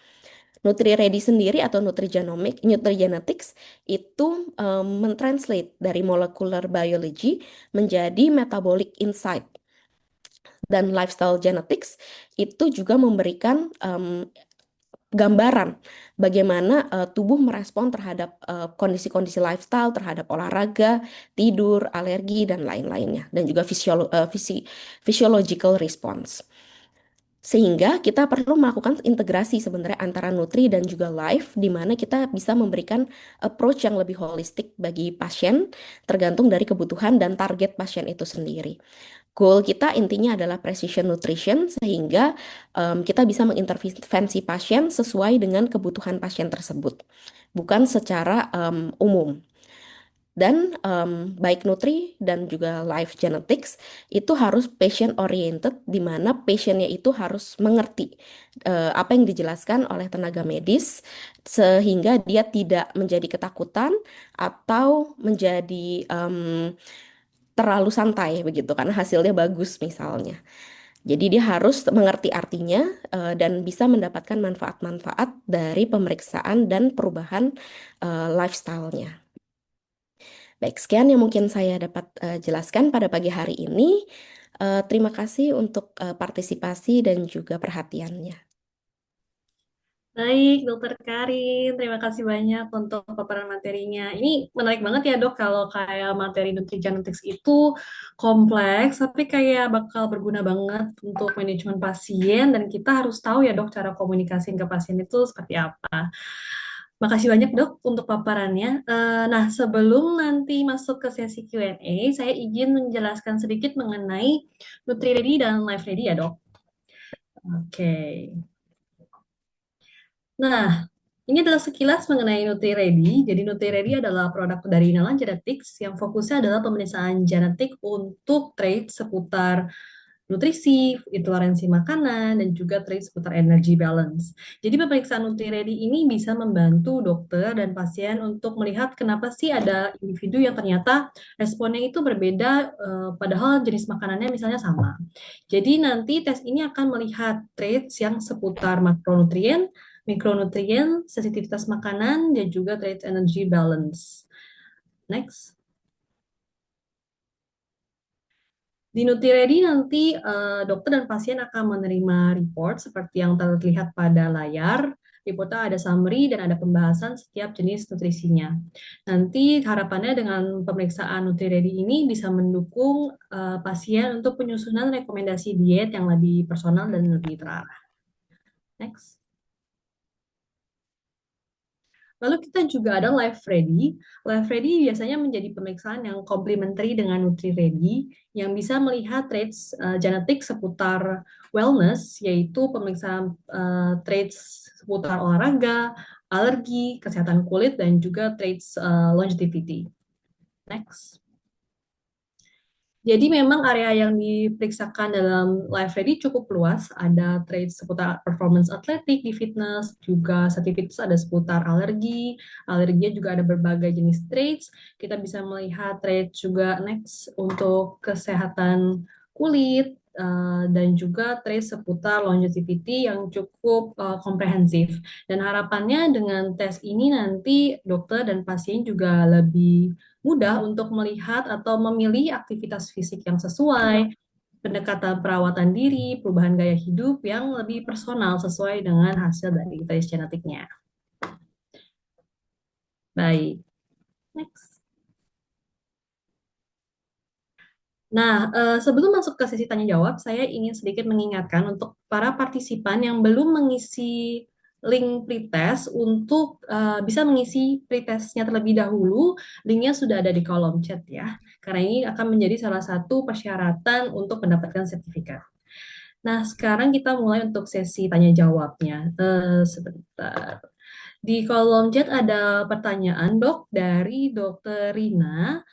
S4: Nutri-Ready sendiri atau nutrigenetics itu mentranslate dari molecular biology menjadi metabolic insight. Dan lifestyle genetics itu juga memberikan gambaran bagaimana tubuh merespon terhadap kondisi-kondisi lifestyle, terhadap olahraga, tidur, alergi, dan lain-lainnya. Dan juga physiological response. Sehingga kita perlu melakukan integrasi sebenarnya antara nutri dan juga life, di mana kita bisa memberikan approach yang lebih holistik bagi pasien, tergantung dari kebutuhan dan target pasien itu sendiri. Goal kita intinya adalah precision nutrition sehingga kita bisa mengintervensi pasien sesuai dengan kebutuhan pasien tersebut, bukan secara umum. Dan baik Nutri dan juga Life Genetics itu harus patient oriented, di mana patientnya itu harus mengerti apa yang dijelaskan oleh tenaga medis, sehingga dia tidak menjadi ketakutan atau menjadi terlalu santai begitu karena hasilnya bagus misalnya. Jadi dia harus mengerti artinya dan bisa mendapatkan manfaat-manfaat dari pemeriksaan dan perubahan lifestyle-nya. Baik, sekian yang mungkin saya dapat jelaskan pada pagi hari ini. Terima kasih untuk partisipasi dan juga perhatiannya.
S3: Baik, Dokter Karin, terima kasih banyak untuk paparan materinya. Ini menarik banget ya, Dok, kalau kayak materi nutrigenetics itu kompleks, tapi kayak bakal berguna banget untuk manajemen pasien, dan kita harus tahu ya, Dok, cara komunikasi ke pasien itu seperti apa. Makasih banyak, Dok, untuk paparannya. Nah, sebelum nanti masuk ke sesi Q&A, saya izin menjelaskan sedikit mengenai NutriReady dan LiveReady ya, Dok. Oke. Nah, ini adalah sekilas mengenai NutriReady. Jadi NutriReady adalah produk dari Nalan Genetics yang fokusnya adalah pemeriksaan genetik untuk trait seputar nutrisi, intoleransi makanan, dan juga trait seputar energy balance. Jadi pemeriksaan NutriReady ini bisa membantu dokter dan pasien untuk melihat kenapa sih ada individu yang ternyata responnya itu berbeda, padahal jenis makanannya misalnya sama. Jadi nanti tes ini akan melihat traits yang seputar makronutrien, mikronutrien, sensitivitas makanan, dan juga traits energy balance. Next. Di NutriReady nanti dokter dan pasien akan menerima report seperti yang terlihat pada layar. Reportnya ada summary dan ada pembahasan setiap jenis nutrisinya. Nanti harapannya dengan pemeriksaan NutriReady ini bisa mendukung pasien untuk penyusunan rekomendasi diet yang lebih personal dan lebih terarah. Next. Lalu kita juga ada Live Ready. Live Ready biasanya menjadi pemeriksaan yang komplementari dengan Nutri Ready yang bisa melihat traits genetik seputar wellness, yaitu pemeriksaan traits seputar olahraga, alergi, kesehatan kulit, dan juga traits longevity. Next. Jadi memang area yang diperiksakan dalam Live Ready cukup luas. Ada traits seputar performance atletik di fitness, juga sensitivitas ada seputar alergi. Alerginya juga ada berbagai jenis traits. Kita bisa melihat traits juga next untuk kesehatan kulit, dan juga traits seputar longevity yang cukup komprehensif. Dan harapannya dengan tes ini nanti dokter dan pasien juga lebih mudah untuk melihat atau memilih aktivitas fisik yang sesuai, pendekatan perawatan diri, perubahan gaya hidup yang lebih personal sesuai dengan hasil dari tes genetiknya. Baik, next. Nah, sebelum masuk ke sesi tanya jawab, saya ingin sedikit mengingatkan untuk para partisipan yang belum mengisi link pretest untuk bisa mengisi pretestnya terlebih dahulu. Linknya sudah ada di kolom chat ya, karena ini akan menjadi salah satu persyaratan untuk mendapatkan sertifikat. Nah, sekarang kita mulai untuk sesi tanya jawabnya. Sebentar. Di kolom chat ada pertanyaan, Dok, dari Dokter Rina.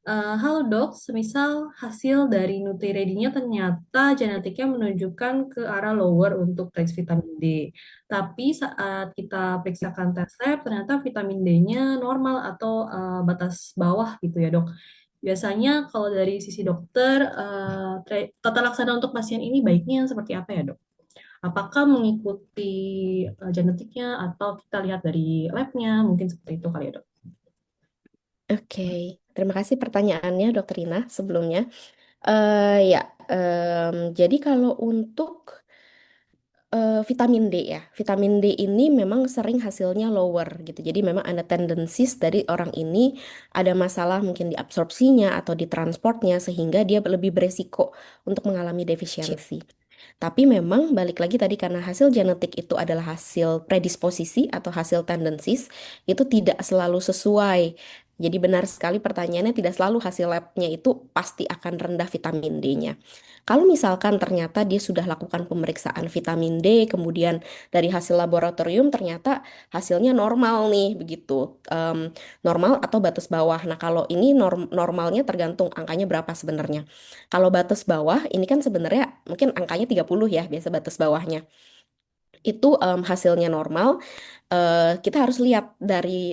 S3: Halo dok, semisal hasil dari NutriReady-nya ternyata genetiknya menunjukkan ke arah lower untuk trace vitamin D. Tapi saat kita periksakan tes lab, ternyata vitamin D-nya normal atau batas bawah gitu ya dok. Biasanya kalau dari sisi dokter, tata laksana untuk pasien ini baiknya seperti apa ya dok? Apakah mengikuti genetiknya atau kita lihat dari lab-nya? Mungkin seperti itu kali ya dok.
S4: Oke, terima kasih pertanyaannya, Dokter Rina, sebelumnya. Ya, jadi kalau untuk vitamin D ya, vitamin D ini memang sering hasilnya lower gitu. Jadi memang ada tendencies dari orang ini ada masalah mungkin di absorpsinya atau di transportnya sehingga dia lebih beresiko untuk mengalami defisiensi. Tapi memang balik lagi tadi karena hasil genetik itu adalah hasil predisposisi atau hasil tendencies itu tidak selalu sesuai Jadi benar sekali pertanyaannya, tidak selalu hasil labnya itu pasti akan rendah vitamin D-nya. Kalau misalkan ternyata dia sudah lakukan pemeriksaan vitamin D, kemudian dari hasil laboratorium ternyata hasilnya normal nih, begitu. Normal atau batas bawah. Nah, kalau ini normalnya tergantung angkanya berapa sebenarnya. Kalau batas bawah, ini kan sebenarnya mungkin angkanya 30 ya, biasa batas bawahnya. Itu hasilnya normal. Kita harus lihat dari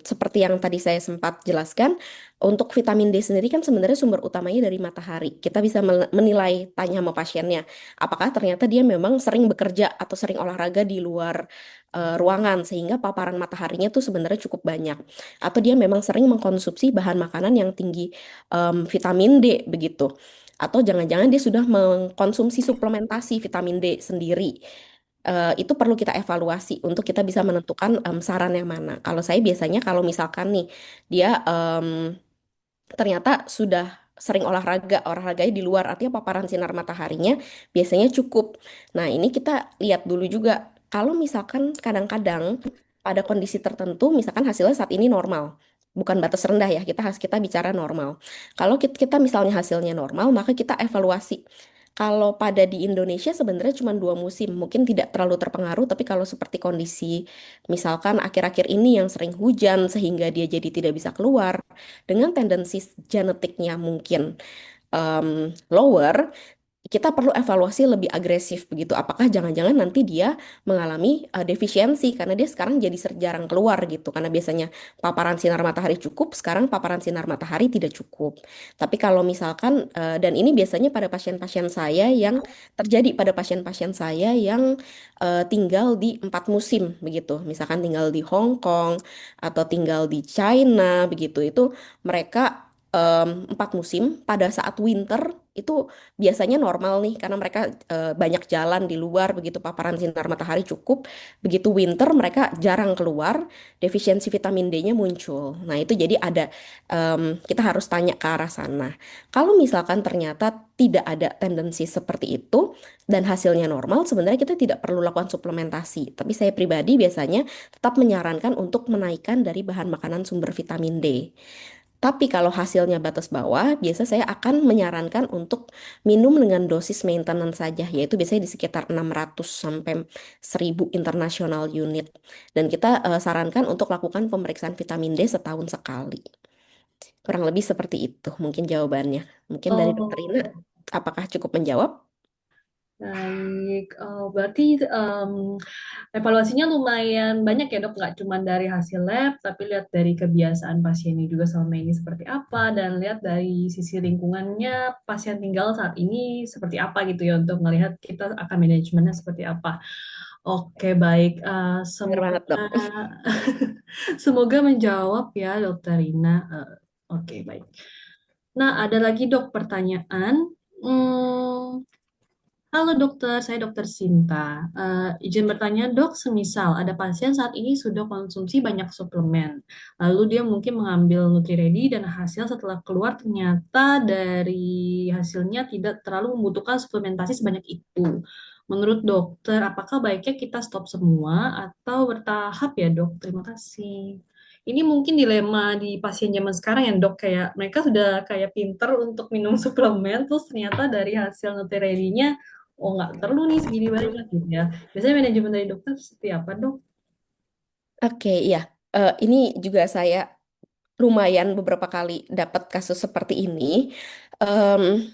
S4: seperti yang tadi saya sempat jelaskan, untuk vitamin D sendiri kan sebenarnya sumber utamanya dari matahari. Kita bisa menilai, tanya sama pasiennya, apakah ternyata dia memang sering bekerja atau sering olahraga di luar ruangan sehingga paparan mataharinya tuh sebenarnya cukup banyak, atau dia memang sering mengkonsumsi bahan makanan yang tinggi vitamin D begitu. Atau jangan-jangan dia sudah mengkonsumsi suplementasi vitamin D sendiri. Itu perlu kita evaluasi untuk kita bisa menentukan saran yang mana. Kalau saya biasanya kalau misalkan nih dia ternyata sudah sering olahraganya di luar, artinya paparan sinar mataharinya biasanya cukup. Nah, ini kita lihat dulu juga. Kalau misalkan kadang-kadang pada kondisi tertentu, misalkan hasilnya saat ini normal, bukan batas rendah ya, kita bicara normal. Kalau kita misalnya hasilnya normal, maka kita evaluasi. Kalau pada di Indonesia sebenarnya cuma 2 musim, mungkin tidak terlalu terpengaruh, tapi kalau seperti kondisi misalkan akhir-akhir ini yang sering hujan sehingga dia jadi tidak bisa keluar, dengan tendensi genetiknya mungkin lower, kita perlu evaluasi lebih agresif begitu. Apakah jangan-jangan nanti dia mengalami defisiensi karena dia sekarang jadi jarang keluar gitu. Karena biasanya paparan sinar matahari cukup, sekarang paparan sinar matahari tidak cukup. Tapi kalau misalkan dan ini biasanya pada pasien-pasien saya yang terjadi pada pasien-pasien saya yang tinggal di 4 musim begitu. Misalkan tinggal di Hong Kong atau tinggal di China begitu. Itu mereka 4 musim pada saat winter itu biasanya normal nih karena mereka banyak jalan di luar begitu, paparan sinar matahari cukup. Begitu winter mereka jarang keluar, defisiensi vitamin D-nya muncul. Nah, itu jadi ada kita harus tanya ke arah sana. Kalau misalkan ternyata tidak ada tendensi seperti itu dan hasilnya normal, sebenarnya kita tidak perlu lakukan suplementasi. Tapi saya pribadi biasanya tetap menyarankan untuk menaikkan dari bahan makanan sumber vitamin D. Tapi kalau hasilnya batas bawah, biasa saya akan menyarankan untuk minum dengan dosis maintenance saja, yaitu biasanya di sekitar 600 sampai 1000 international unit. Dan kita sarankan untuk lakukan pemeriksaan vitamin D setahun sekali. Kurang lebih seperti itu mungkin jawabannya. Mungkin dari Dokter Ina,
S3: Oh,
S4: apakah cukup menjawab?
S3: baik. Berarti evaluasinya lumayan banyak ya dok, nggak cuma dari hasil lab, tapi lihat dari kebiasaan pasiennya juga selama ini seperti apa, dan lihat dari sisi lingkungannya pasien tinggal saat ini seperti apa gitu ya, untuk melihat kita akan manajemennya seperti apa. Oke, baik.
S4: Benar
S3: Semoga
S4: banget, Dok.
S3: semoga menjawab ya, Dokter Rina. Oke, baik. Nah, ada lagi dok pertanyaan. Hmm, Halo dokter, saya dokter Sinta. Izin bertanya dok, semisal ada pasien saat ini sudah konsumsi banyak suplemen, lalu dia mungkin mengambil NutriReady dan hasil setelah keluar ternyata dari hasilnya tidak terlalu membutuhkan suplementasi sebanyak itu. Menurut dokter, apakah baiknya kita stop semua atau bertahap ya dok? Terima kasih. Ini mungkin dilema di pasien zaman sekarang ya dok, kayak mereka sudah kayak pinter untuk minum suplemen, terus ternyata dari hasil NutriReady-nya oh nggak perlu nih segini banyak gitu ya. Biasanya manajemen dari dokter seperti apa dok?
S4: Oke, iya. Ini juga saya lumayan beberapa kali dapat kasus seperti ini. Em,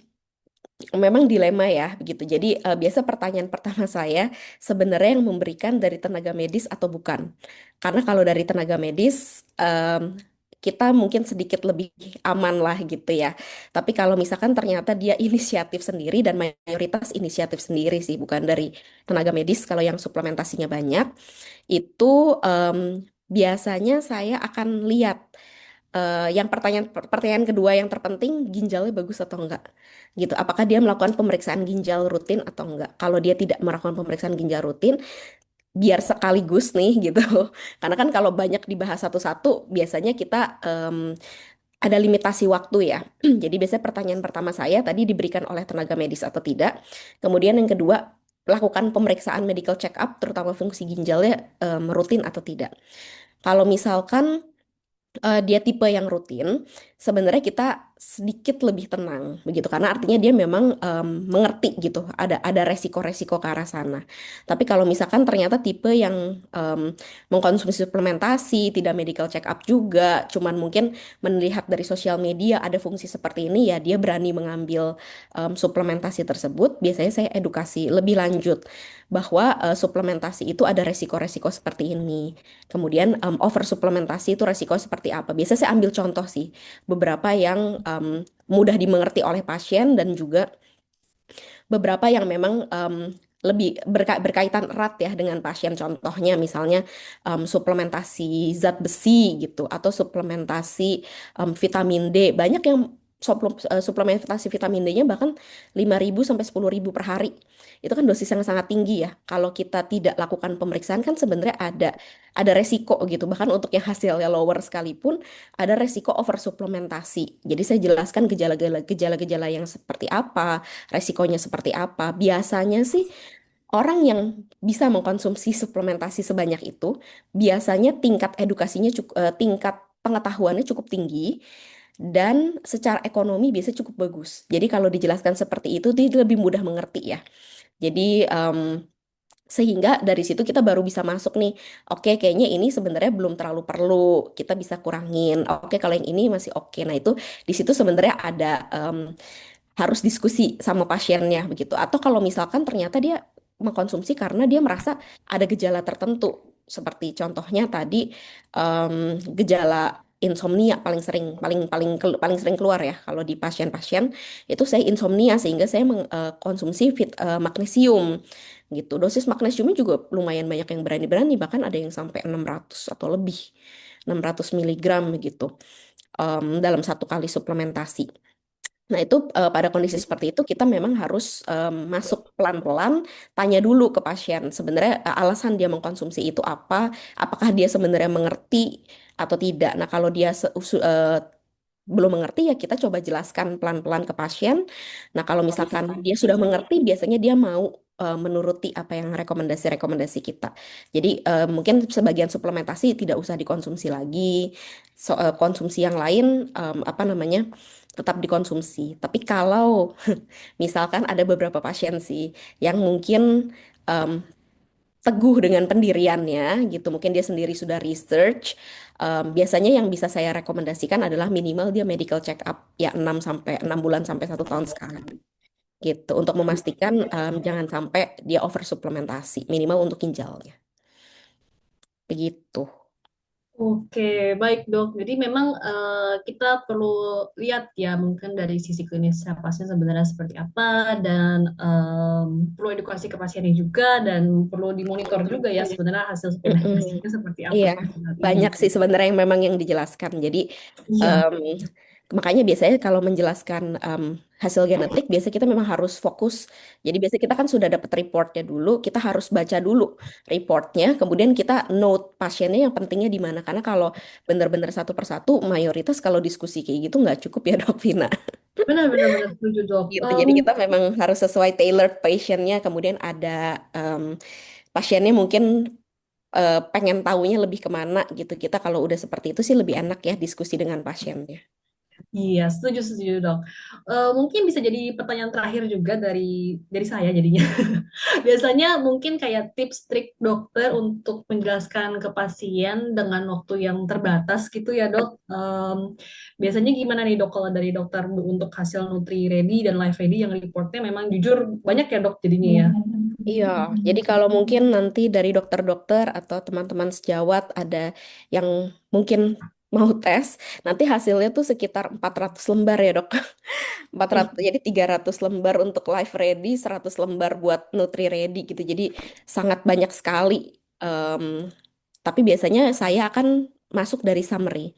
S4: Memang dilema ya begitu. Jadi biasa pertanyaan pertama saya sebenarnya yang memberikan dari tenaga medis atau bukan. Karena kalau dari tenaga medis kita mungkin sedikit lebih aman lah gitu ya. Tapi kalau misalkan ternyata dia inisiatif sendiri dan mayoritas inisiatif sendiri sih bukan dari tenaga medis kalau yang suplementasinya banyak itu biasanya saya akan lihat yang pertanyaan kedua yang terpenting ginjalnya bagus atau enggak gitu. Apakah dia melakukan pemeriksaan ginjal rutin atau enggak? Kalau dia tidak melakukan pemeriksaan ginjal rutin, biar sekaligus nih gitu. Karena kan kalau banyak dibahas satu-satu, biasanya kita ada limitasi waktu ya. Jadi biasanya pertanyaan pertama saya tadi diberikan oleh tenaga medis atau tidak. Kemudian yang kedua, lakukan pemeriksaan medical check up terutama fungsi ginjalnya rutin atau tidak. Kalau misalkan dia tipe yang rutin, sebenarnya kita sedikit lebih tenang begitu karena artinya dia memang mengerti gitu ada resiko-resiko ke arah sana. Tapi kalau misalkan ternyata tipe yang mengkonsumsi suplementasi, tidak medical check up juga, cuman mungkin melihat dari sosial media ada fungsi seperti ini ya dia berani mengambil suplementasi tersebut. Biasanya saya edukasi lebih lanjut bahwa suplementasi itu ada resiko-resiko seperti ini. Kemudian over suplementasi itu resiko seperti apa? Biasanya saya ambil contoh sih, beberapa yang mudah dimengerti oleh pasien dan juga beberapa yang memang lebih berkaitan erat ya dengan pasien. Contohnya misalnya suplementasi zat besi gitu atau suplementasi vitamin D. Banyak yang suplementasi vitamin D-nya bahkan 5.000 sampai 10.000 per hari. Itu kan dosis yang sangat tinggi ya. Kalau kita tidak lakukan pemeriksaan kan sebenarnya ada resiko gitu. Bahkan untuk yang hasilnya lower sekalipun ada resiko over suplementasi. Jadi saya jelaskan gejala-gejala yang seperti apa, resikonya seperti apa. Biasanya sih orang yang bisa mengkonsumsi suplementasi sebanyak itu, biasanya tingkat edukasinya tingkat pengetahuannya cukup tinggi dan secara ekonomi biasanya cukup bagus. Jadi kalau dijelaskan seperti itu, dia lebih mudah mengerti ya. Jadi sehingga dari situ kita baru bisa masuk nih, oke kayaknya ini sebenarnya belum terlalu perlu, kita bisa kurangin. Oke kalau yang ini masih oke. Nah itu di situ sebenarnya ada harus diskusi sama pasiennya begitu. Atau kalau misalkan ternyata dia mengkonsumsi karena dia merasa ada gejala tertentu, seperti contohnya tadi gejala insomnia paling sering paling sering keluar ya kalau di pasien-pasien itu saya insomnia sehingga saya mengkonsumsi magnesium gitu. Dosis magnesiumnya juga lumayan banyak yang berani-berani bahkan ada yang sampai 600 atau lebih 600 miligram begitu dalam satu kali suplementasi. Nah, itu pada kondisi seperti itu kita memang harus masuk pelan-pelan, tanya dulu ke pasien sebenarnya alasan dia mengkonsumsi itu apa, apakah dia sebenarnya mengerti atau tidak. Nah, kalau dia belum mengerti ya kita coba jelaskan pelan-pelan ke pasien. Nah, kalau misalkan dia sudah mengerti, biasanya dia mau menuruti apa yang rekomendasi-rekomendasi kita. Jadi mungkin sebagian suplementasi tidak usah dikonsumsi lagi, konsumsi yang lain apa namanya tetap dikonsumsi. Tapi kalau misalkan ada beberapa pasien sih yang mungkin em, teguh dengan pendiriannya gitu. Mungkin dia sendiri sudah research. Biasanya yang bisa saya rekomendasikan adalah minimal dia medical check up ya 6 bulan sampai 1 tahun sekali gitu untuk memastikan jangan sampai dia over suplementasi minimal untuk ginjalnya. Begitu.
S3: Oke, baik dok. Jadi memang kita perlu lihat ya mungkin dari sisi klinisnya pasien sebenarnya seperti apa dan perlu edukasi ke pasiennya juga dan perlu dimonitor juga ya sebenarnya hasil
S4: Mm-mm.
S3: suplementasinya seperti apa
S4: Iya,
S3: sampai saat ini.
S4: banyak sih sebenarnya yang memang yang dijelaskan. Jadi
S3: Iya,
S4: em, makanya biasanya kalau menjelaskan hasil genetik, biasa kita memang harus fokus. Jadi biasa kita kan sudah dapat reportnya dulu, kita harus baca dulu reportnya, kemudian kita note pasiennya yang pentingnya di mana. Karena kalau benar-benar satu persatu, mayoritas kalau diskusi kayak gitu nggak cukup ya dok Vina.
S3: benar benar setuju dok.
S4: Gitu. Jadi kita memang harus sesuai tailored patientnya, kemudian ada em, pasiennya mungkin pengen taunya lebih kemana gitu. Kita kalau udah seperti itu sih lebih enak ya diskusi dengan pasiennya.
S3: Iya, setuju dok. Mungkin bisa jadi pertanyaan terakhir juga dari saya jadinya. Biasanya mungkin kayak tips trik dokter untuk menjelaskan ke pasien dengan waktu yang terbatas gitu ya dok. Biasanya gimana nih dok kalau dari dokter untuk hasil Nutri Ready dan Life Ready yang reportnya memang jujur banyak ya dok jadinya ya.
S4: Iya, jadi kalau mungkin nanti dari dokter-dokter atau teman-teman sejawat ada yang mungkin mau tes, nanti hasilnya tuh sekitar 400 lembar ya dok. 400, jadi 300 lembar untuk live ready, 100 lembar buat Nutri ready gitu. Jadi sangat banyak sekali. Em, tapi biasanya saya akan masuk dari summary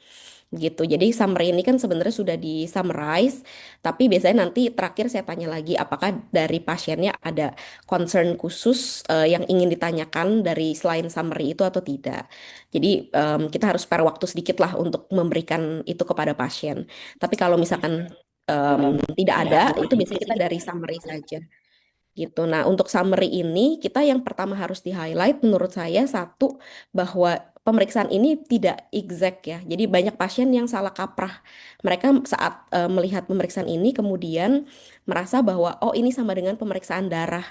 S4: gitu. Jadi summary ini kan sebenarnya sudah di summarize, tapi biasanya nanti terakhir saya tanya lagi apakah dari pasiennya ada concern khusus yang ingin ditanyakan dari selain summary itu atau tidak. Jadi kita harus spare waktu sedikit lah untuk memberikan itu kepada pasien. Tapi kalau misalkan tidak ada, itu biasanya kita dari summary saja gitu. Nah, untuk summary ini kita yang pertama harus di-highlight menurut saya satu bahwa pemeriksaan ini tidak exact ya. Jadi banyak pasien yang salah kaprah. Mereka saat melihat pemeriksaan ini kemudian merasa bahwa oh ini sama dengan pemeriksaan darah.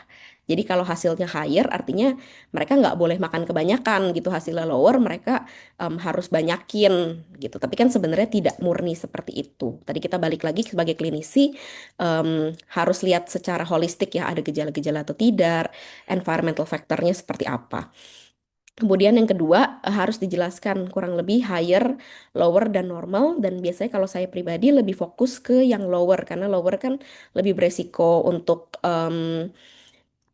S4: Jadi kalau hasilnya higher artinya mereka nggak boleh makan kebanyakan gitu, hasilnya lower mereka harus banyakin gitu. Tapi kan sebenarnya tidak murni seperti itu. Tadi kita balik lagi sebagai klinisi harus lihat secara holistik ya, ada gejala-gejala atau tidak, environmental factornya seperti apa. Kemudian yang kedua harus dijelaskan kurang lebih higher, lower, dan normal. Dan biasanya kalau saya pribadi lebih fokus ke yang lower karena lower kan lebih beresiko untuk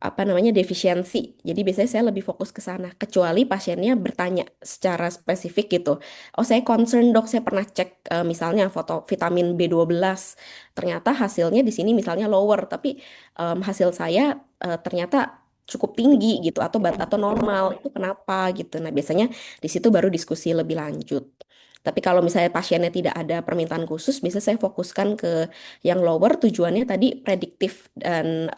S4: apa namanya defisiensi. Jadi biasanya saya lebih fokus ke sana. Kecuali pasiennya bertanya secara spesifik gitu. Oh saya concern dok, saya pernah cek misalnya foto vitamin B12. Ternyata hasilnya di sini misalnya lower, tapi hasil saya ternyata cukup tinggi gitu atau normal. Itu kenapa gitu. Nah biasanya di situ baru diskusi lebih lanjut. Tapi kalau misalnya pasiennya tidak ada permintaan khusus, bisa saya fokuskan ke yang lower. Tujuannya tadi prediktif dan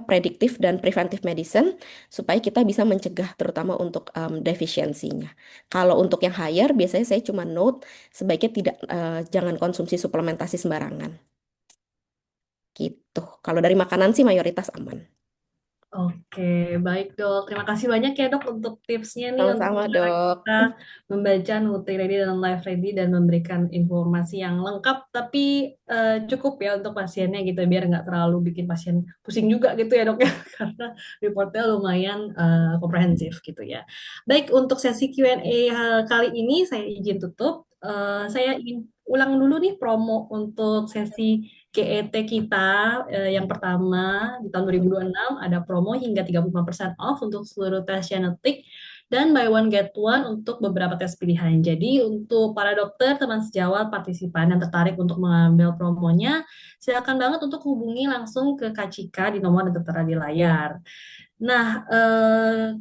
S4: prediktif dan preventive medicine supaya kita bisa mencegah terutama untuk defisiensinya. Kalau untuk yang higher biasanya saya cuma note sebaiknya tidak jangan konsumsi suplementasi sembarangan gitu. Kalau dari makanan sih mayoritas aman.
S3: Oke, baik dok. Terima kasih banyak ya dok untuk tipsnya nih untuk
S4: Sama-sama
S3: cara
S4: dok.
S3: kita membaca Nutri-Ready dan Life Ready dan memberikan informasi yang lengkap tapi cukup ya untuk pasiennya gitu biar nggak terlalu bikin pasien pusing juga gitu ya dok ya karena reportnya lumayan komprehensif gitu ya. Baik untuk sesi Q&A kali ini saya izin tutup. Saya ingin ulang dulu nih promo untuk sesi GET kita yang pertama di tahun 2026 ada promo hingga 35% off untuk seluruh tes genetik dan buy one get one untuk beberapa tes pilihan. Jadi untuk para dokter, teman sejawat, partisipan yang tertarik untuk mengambil promonya, silakan banget untuk hubungi langsung ke Kak Cika di nomor yang tertera di layar. Nah,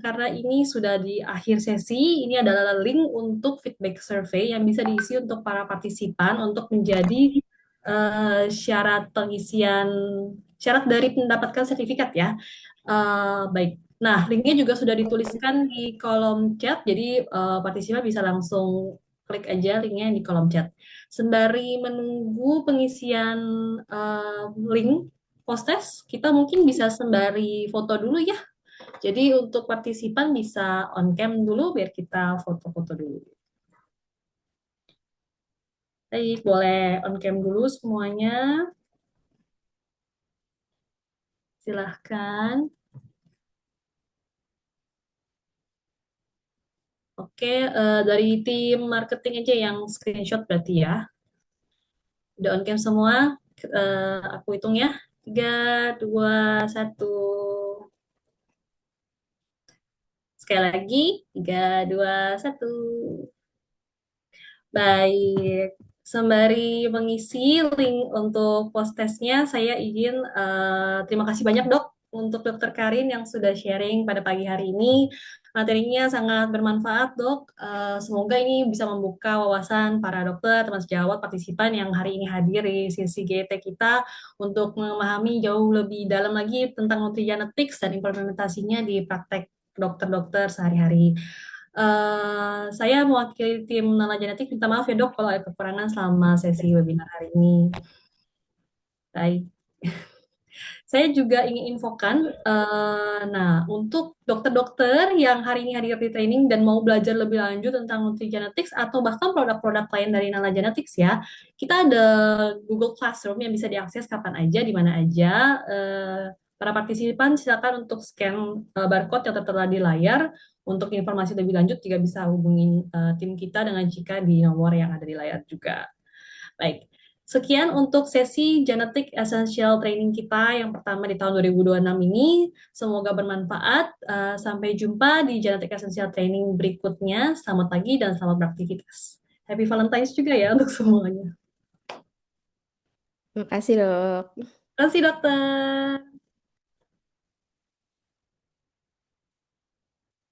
S3: karena ini sudah di akhir sesi, ini adalah link untuk feedback survey yang bisa diisi untuk para partisipan untuk menjadi syarat pengisian syarat dari mendapatkan sertifikat ya. Baik. Nah, linknya juga sudah dituliskan di kolom chat, jadi partisipan bisa langsung klik aja linknya di kolom chat. Sembari menunggu pengisian link post-test, kita mungkin bisa sembari foto dulu ya. Jadi untuk partisipan bisa on cam dulu biar kita foto-foto dulu. Baik, boleh on cam dulu semuanya. Silahkan. Oke, dari tim marketing aja yang screenshot berarti ya. Udah on cam semua. Aku hitung ya. 3, 2, 1. Sekali lagi. 3, 2, 1. Baik, sembari mengisi link untuk post-testnya, saya izin terima kasih banyak dok untuk Dokter Karin yang sudah sharing pada pagi hari ini. Materinya sangat bermanfaat dok. Semoga ini bisa membuka wawasan para dokter, teman sejawat, partisipan yang hari ini hadir di sesi GT kita untuk memahami jauh lebih dalam lagi tentang nutrigenetics dan implementasinya di praktek dokter-dokter sehari-hari. Saya mewakili tim Nala Genetik, minta maaf ya dok kalau ada kekurangan selama sesi webinar hari ini. Baik. Saya juga ingin infokan, nah untuk dokter-dokter yang hari ini hadir di training dan mau belajar lebih lanjut tentang nutrigenetics atau bahkan produk-produk lain dari Nala Genetics ya, kita ada Google Classroom yang bisa diakses kapan aja, di mana aja. Para partisipan silakan untuk scan barcode yang tertera di layar. Untuk informasi lebih lanjut juga bisa hubungi tim kita dengan Cika di nomor yang ada di layar juga. Baik. Sekian untuk sesi Genetic Essential Training kita yang pertama di tahun 2026 ini. Semoga bermanfaat. Sampai jumpa di Genetic Essential Training berikutnya. Selamat pagi dan selamat beraktivitas. Happy Valentine's juga ya untuk semuanya.
S4: Terima kasih dok.
S3: Terima kasih dokter.